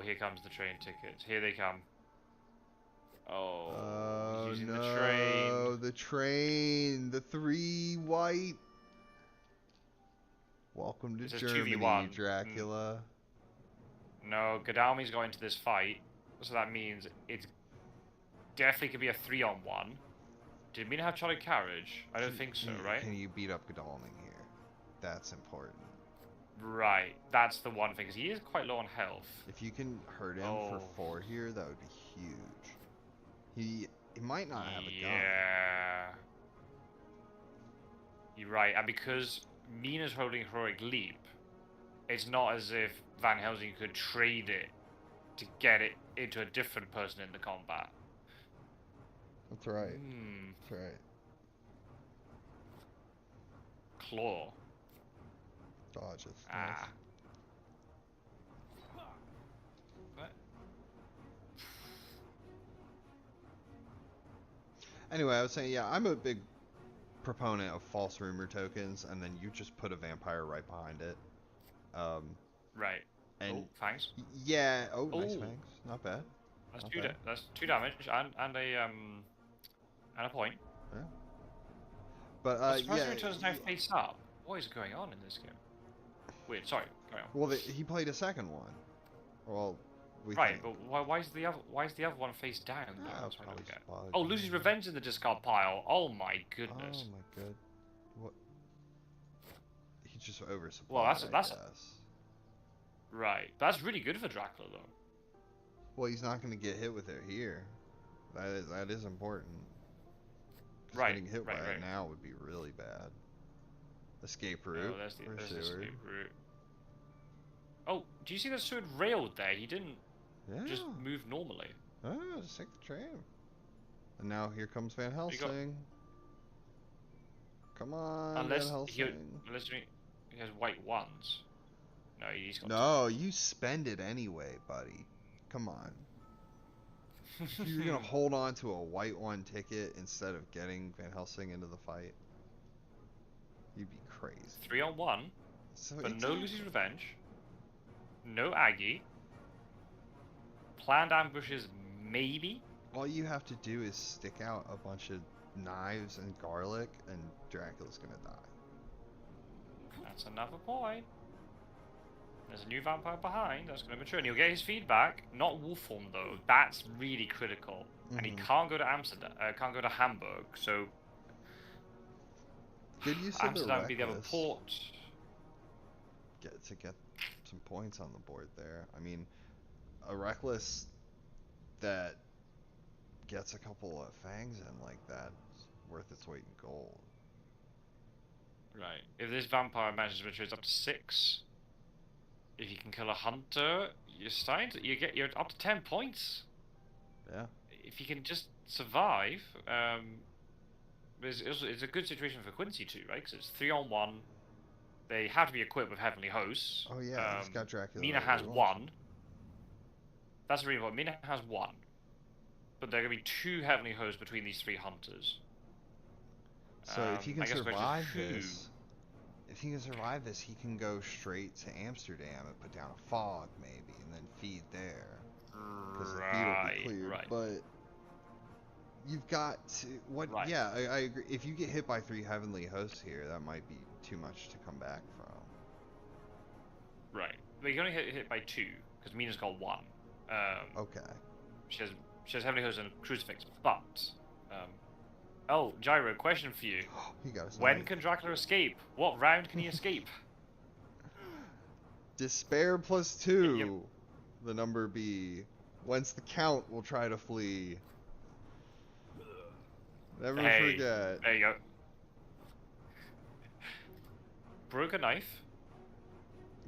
[SPEAKER 2] here comes the train tickets. Here they come. Oh, he's using the train.
[SPEAKER 1] The train. The 3 white. Welcome to Germany,
[SPEAKER 2] 2v1.
[SPEAKER 1] Dracula.
[SPEAKER 2] No, Godalmi's going to this fight, so that means it's definitely could be a 3-on-1. Did Mina have chartered carriage? I don't think so, right?
[SPEAKER 1] Can you beat up Godalmi here? That's important.
[SPEAKER 2] Right, that's the one thing, because he is quite low on health.
[SPEAKER 1] If you can hurt him for 4 here, that would be huge. He might not have a gun.
[SPEAKER 2] Yeah. You're right, and because Mina's holding heroic leap, it's not as if Van Helsing could trade it to get it into a different person in the combat.
[SPEAKER 1] That's right. That's right.
[SPEAKER 2] Claw.
[SPEAKER 1] Dodges.
[SPEAKER 2] Ah.
[SPEAKER 1] Nice.
[SPEAKER 2] What?
[SPEAKER 1] Anyway, I was saying, yeah, I'm a big proponent of false rumor tokens, and then you just put a vampire right behind it.
[SPEAKER 2] Right.
[SPEAKER 1] And
[SPEAKER 2] fangs.
[SPEAKER 1] Yeah. Oh, nice fangs. Not bad.
[SPEAKER 2] That's that's 2 damage and a point.
[SPEAKER 1] Yeah. But
[SPEAKER 2] yeah. Returns now face up. What is going on in this game? Weird. Sorry. Carry on.
[SPEAKER 1] Well, he played a second one. Well,
[SPEAKER 2] right, but why is the other one face down?
[SPEAKER 1] Oh,
[SPEAKER 2] loses revenge in the discard pile. Oh my goodness.
[SPEAKER 1] Oh my god. What? He just oversupplied.
[SPEAKER 2] Well, that's right. That's really good for Dracula, though.
[SPEAKER 1] Well, he's not going to get hit with it here. That is important.
[SPEAKER 2] Right.
[SPEAKER 1] Getting hit by it now would be really bad. Escape route.
[SPEAKER 2] Oh, that's the escape route. Oh, do you see the Seward railed there? He didn't just move normally.
[SPEAKER 1] Oh, just take the train. And now here comes Van Helsing. Come on,
[SPEAKER 2] unless
[SPEAKER 1] Van Helsing.
[SPEAKER 2] Unless he has white ones. No, he's got.
[SPEAKER 1] No, you spend it anyway, buddy. Come on. You're gonna hold on to a white 1 ticket instead of getting Van Helsing into the fight. You'd be crazy.
[SPEAKER 2] 3-on-1, but no Lucy's Revenge, no Aggie. Planned ambushes maybe.
[SPEAKER 1] All you have to do is stick out a bunch of knives and garlic, and Dracula's gonna die.
[SPEAKER 2] That's another point. There's a new vampire behind that's going to mature, and he'll get his feedback. Not wolf form though. That's really critical, and he can't go to Amsterdam. Can't go to Hamburg. So
[SPEAKER 1] Good use of
[SPEAKER 2] Amsterdam
[SPEAKER 1] the
[SPEAKER 2] would be the other
[SPEAKER 1] reckless.
[SPEAKER 2] port.
[SPEAKER 1] Get some points on the board there. I mean, a reckless that gets a couple of fangs in like that is worth its weight in gold.
[SPEAKER 2] Right. If this vampire manages to mature, it's up to 6. If you can kill a hunter, you're up to 10 points.
[SPEAKER 1] Yeah.
[SPEAKER 2] If you can just survive, it's a good situation for Quincy too, right? Because it's 3-on-1. They have to be equipped with Heavenly Hosts.
[SPEAKER 1] Oh yeah, he's got Dracula.
[SPEAKER 2] Mina has 1. That's really important. Mina has 1. But there are going to be 2 Heavenly Hosts between these 3 hunters.
[SPEAKER 1] So if he can survive this, he can go straight to Amsterdam and put down a fog maybe, and then feed there. Because the feed will be cleared.
[SPEAKER 2] Right.
[SPEAKER 1] But you've got to
[SPEAKER 2] Right.
[SPEAKER 1] Yeah, I agree. If you get hit by 3 heavenly hosts here, that might be too much to come back from.
[SPEAKER 2] Right. But you can only hit by 2 because Mina's got 1.
[SPEAKER 1] Okay.
[SPEAKER 2] She has Heavenly Hosts and a Crucifix, but oh, Gyro, question for you.
[SPEAKER 1] He got
[SPEAKER 2] When can Dracula escape? What round can he escape?
[SPEAKER 1] Despair plus 2. The number be. Whence the Count will try to flee. Never forget.
[SPEAKER 2] There you go. Broke a knife.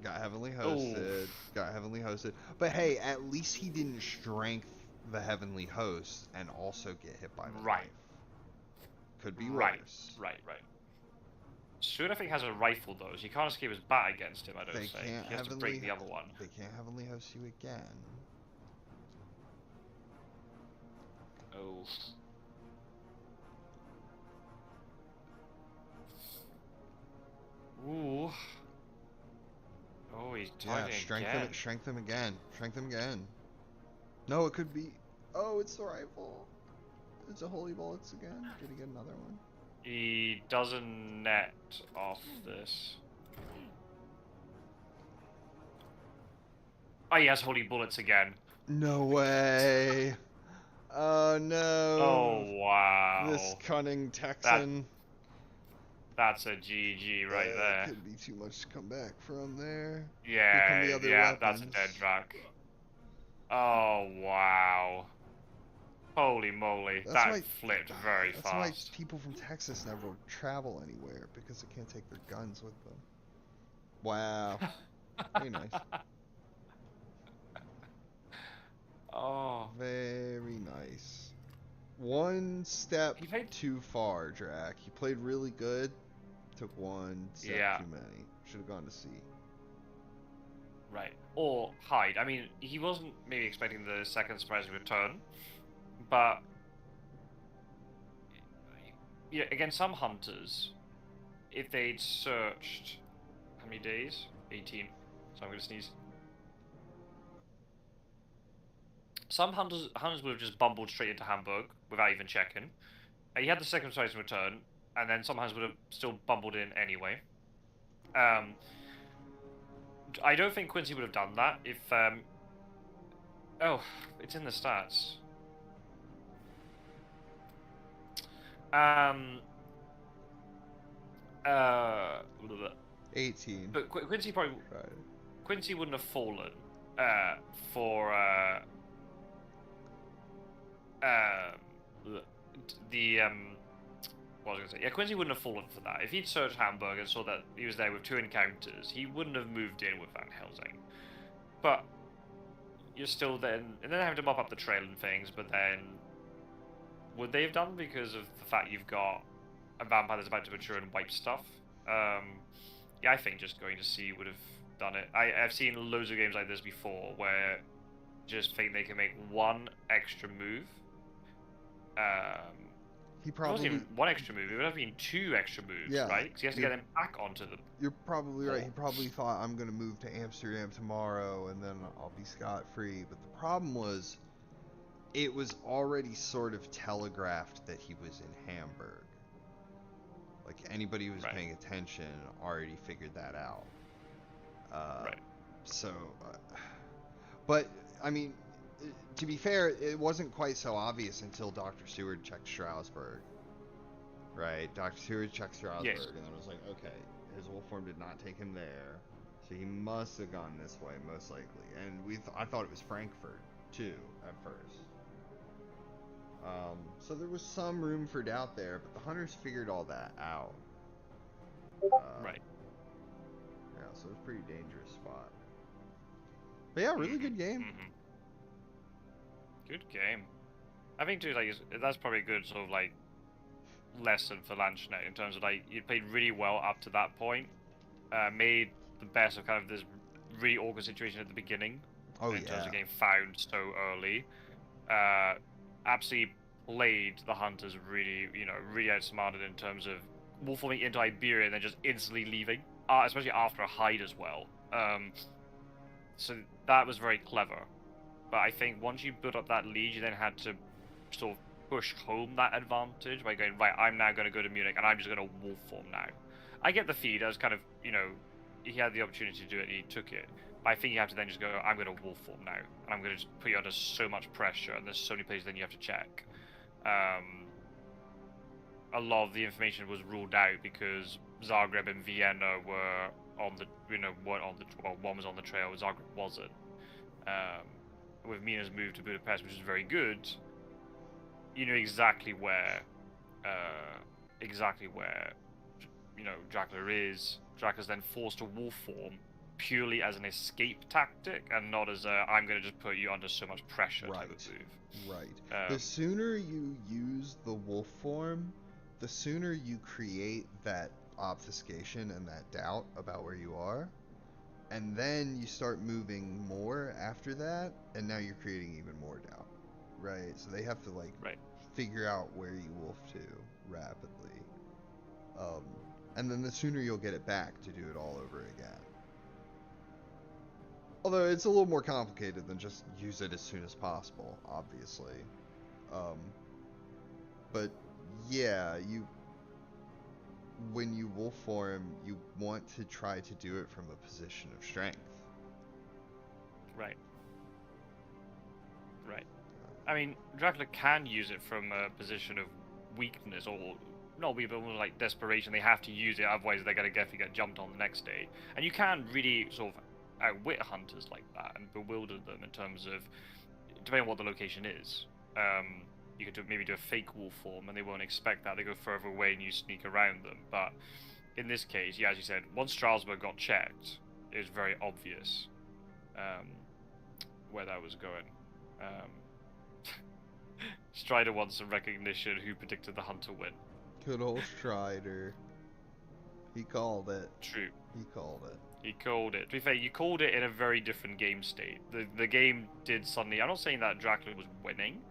[SPEAKER 1] Got heavenly hosted. Got heavenly hosted. But hey, at least he didn't strength the heavenly host and also get hit by the knife. Could be worse.
[SPEAKER 2] Right. Soon I think has a rifle though, so you can't escape his bat against him, I don't think. He has to break the other one.
[SPEAKER 1] They can't heavenly host you again.
[SPEAKER 2] Oh. Ooh. Oh, he's targeting again.
[SPEAKER 1] Strength him again. No, it could be. Oh, it's the rifle. It's a holy bullets again. Did he get another one?
[SPEAKER 2] He doesn't net off this. Oh, he has holy bullets again.
[SPEAKER 1] No way. Oh no.
[SPEAKER 2] Oh wow.
[SPEAKER 1] This cunning Texan.
[SPEAKER 2] That's a GG right there.
[SPEAKER 1] Could be too much to come back from there.
[SPEAKER 2] Yeah, that's a dead Drac. Oh wow. Holy moly, that flipped very fast.
[SPEAKER 1] That's why people from Texas never travel anywhere, because they can't take their guns with them. Wow. Very nice.
[SPEAKER 2] Oh.
[SPEAKER 1] Very nice. One step too far, Drac. He played really good. Took one step too many. Should have gone to C.
[SPEAKER 2] Right. Or hide. I mean, he wasn't maybe expecting the second surprising return, but yeah, again, some hunters, if they'd searched how many days? 18. So I'm gonna sneeze. Some hunters would have just bumbled straight into Hamburg without even checking. He had the second surprising return, and then some hunters would have still bumbled in anyway. I don't think Quincy would have done that if. Oh, it's in the stats.
[SPEAKER 1] 18.
[SPEAKER 2] But Quincy probably.
[SPEAKER 1] Right.
[SPEAKER 2] Quincy wouldn't have fallen for the what was I gonna say? Yeah, Quincy wouldn't have fallen for that. If he'd searched Hamburg and saw that he was there with 2 encounters, he wouldn't have moved in with Van Helsing. But you're still then, and then having to mop up the trail and things. But then, would they have done because of the fact you've got a vampire that's about to mature and wipe stuff? Yeah, I think just going to C would have done it. I've seen loads of games like this before where just think they can make one extra move.
[SPEAKER 1] He probably
[SPEAKER 2] wasn't even one extra move. It would have been 2 extra moves, right? Because he has to get them back onto them.
[SPEAKER 1] You're probably right. He probably thought, I'm going to move to Amsterdam tomorrow and then I'll be scot-free. But the problem was, it was already sort of telegraphed that he was in Hamburg. Like, anybody who was
[SPEAKER 2] Right.
[SPEAKER 1] paying attention already figured that out.
[SPEAKER 2] Right.
[SPEAKER 1] So, but, I mean, to be fair, it wasn't quite so obvious until Dr. Seward checked Strasbourg. Right? Dr. Seward checked Strasbourg,
[SPEAKER 2] Yes.
[SPEAKER 1] and then it was like, okay, his wolf form did not take him there, so he must have gone this way, most likely. And I thought it was Frankfurt, too, at first. So there was some room for doubt there, but the hunters figured all that out.
[SPEAKER 2] Right.
[SPEAKER 1] Yeah, so it was a pretty dangerous spot. But yeah, really good game.
[SPEAKER 2] Good game. I think too, like, that's probably a good sort of like lesson for Landsknecht in terms of like you played really well up to that point, made the best of kind of this really awkward situation at the beginning. In terms of getting found so early, absolutely played the hunters really, really outsmarted in terms of wolf forming into Iberia and then just instantly leaving, especially after a hide as well. So that was very clever. But I think once you built up that lead, you then had to sort of push home that advantage by going, right, I'm now going to go to Munich and I'm just going to wolf form now. I get the feed as kind of, he had the opportunity to do it and he took it. But I think you have to then just go, I'm going to wolf form now. And I'm going to just put you under so much pressure and there's so many places then you have to check. A lot of the information was ruled out because Zagreb and Vienna were on the, one was on the trail, Zagreb wasn't. With Mina's move to Budapest, which is very good, you know exactly where Dracula is. Dracula's then forced to wolf form purely as an escape tactic and not as a I'm going to just put you under so much pressure type of move.
[SPEAKER 1] Right. The sooner you use the wolf form, the sooner you create that obfuscation and that doubt about where you are. And then you start moving more after that, and now you're creating even more doubt, right? So they have to figure out where you wolf to rapidly, and then the sooner you'll get it back to do it all over again. Although it's a little more complicated than just use it as soon as possible, obviously. But yeah, when you wolf form, you want to try to do it from a position of strength.
[SPEAKER 2] Right. I mean, Dracula can use it from a position of weakness, or not weakness, but more like desperation. They have to use it, otherwise they're going to definitely get jumped on the next day. And you can really sort of outwit hunters like that and bewilder them in terms of, depending on what the location is. You could maybe do a fake wolf form and they won't expect that. They go further away and you sneak around them. But in this case, yeah, as you said, once Strasbourg got checked, it was very obvious where that was going. Strider wants some recognition. Who predicted the hunter win?
[SPEAKER 1] Good old Strider. He called it.
[SPEAKER 2] True.
[SPEAKER 1] He called it.
[SPEAKER 2] He called it. To be fair, you called it in a very different game state. The game did suddenly... I'm not saying that Dracula was winning,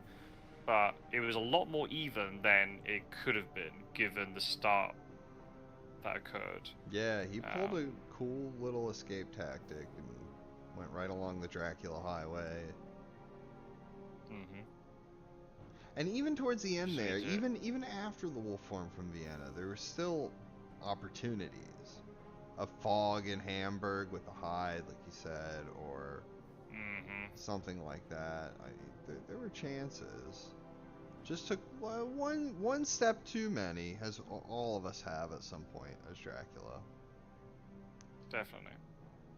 [SPEAKER 2] but it was a lot more even than it could have been, given the start that occurred.
[SPEAKER 1] Yeah, he pulled a cool little escape tactic and went right along the Dracula highway. And even towards the end there, even after the wolf form from Vienna, there were still opportunities. A fog in Hamburg with a hide, like you said, or something like that. There were chances. Just took one step too many, as all of us have at some point as Dracula.
[SPEAKER 2] Definitely.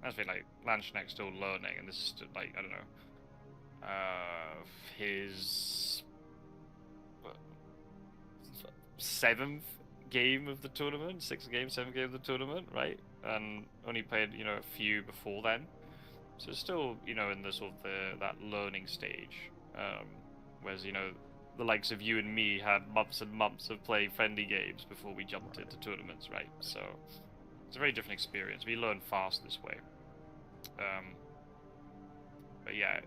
[SPEAKER 2] I feel like Landsknecht's still learning, and this is still, like, I don't know, his seventh game of the tournament, seventh game of the tournament, right? And only played, a few before then. So it's still, in the sort of that learning stage. Whereas, the likes of you and me had months and months of playing friendly games before we jumped into tournaments, right? So it's a very different experience. We learn fast this way. But yeah,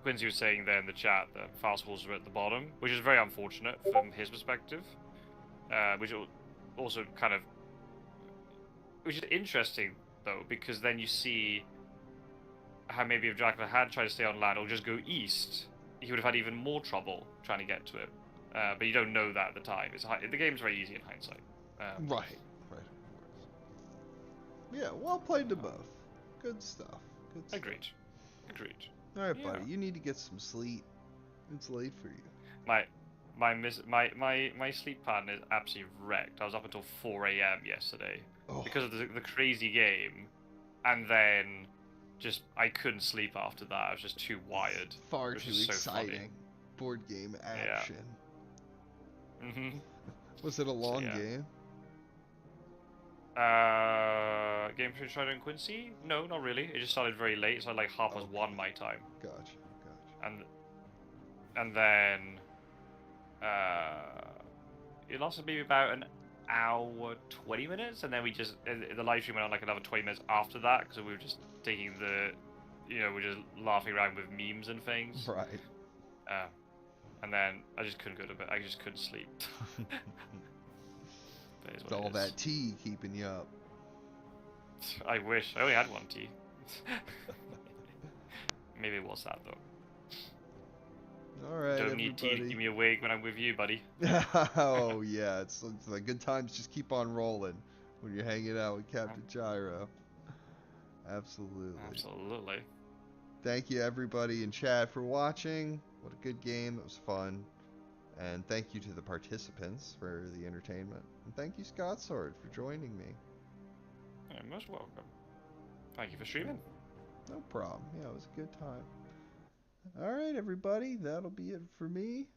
[SPEAKER 2] Quincy was saying there in the chat that fast horses are at the bottom, which is very unfortunate from his perspective. Which also kind of... Which is interesting, though, because then you see how maybe if Dracula had tried to stay on land or just go east, he would have had even more trouble trying to get to it. But you don't know that at the time. The game's very easy in hindsight.
[SPEAKER 1] Right, right, of course. Yeah, well played to both. Good stuff. Good stuff.
[SPEAKER 2] Agreed. Agreed.
[SPEAKER 1] All right,
[SPEAKER 2] Yeah.
[SPEAKER 1] buddy. You need to get some sleep. It's late for you.
[SPEAKER 2] My sleep pattern is absolutely wrecked. I was up until 4 a.m. yesterday because of the crazy game, and then just I couldn't sleep after that. I was just too wired.
[SPEAKER 1] Far too
[SPEAKER 2] so
[SPEAKER 1] exciting.
[SPEAKER 2] Funny.
[SPEAKER 1] Board game action.
[SPEAKER 2] Yeah. Mhm.
[SPEAKER 1] Was it a long game?
[SPEAKER 2] Game for Strider and Quincy? No, not really. It just started very late. So like 1:30 my time.
[SPEAKER 1] Gotcha.
[SPEAKER 2] And then it lasted maybe about an hour 20 minutes, and then the live stream went on like another 20 minutes after that because we were just taking we're just laughing around with memes and things.
[SPEAKER 1] Right.
[SPEAKER 2] And then I just couldn't go to bed. I just couldn't sleep.
[SPEAKER 1] It's all that tea keeping you up.
[SPEAKER 2] I wish. I only had one tea. Maybe it was that though.
[SPEAKER 1] All right,
[SPEAKER 2] Don't need tea to keep me awake when I'm with you, buddy.
[SPEAKER 1] Oh yeah, it's the good times just keep on rolling when you're hanging out with Captain Gyro. Absolutely.
[SPEAKER 2] Absolutely.
[SPEAKER 1] Thank you everybody in chat for watching. What a good game. It was fun. And thank you to the participants for the entertainment. And thank you, Scott Sword, for joining me.
[SPEAKER 2] You're most welcome. Thank you for streaming.
[SPEAKER 1] No problem. Yeah, it was a good time. All right, everybody. That'll be it for me.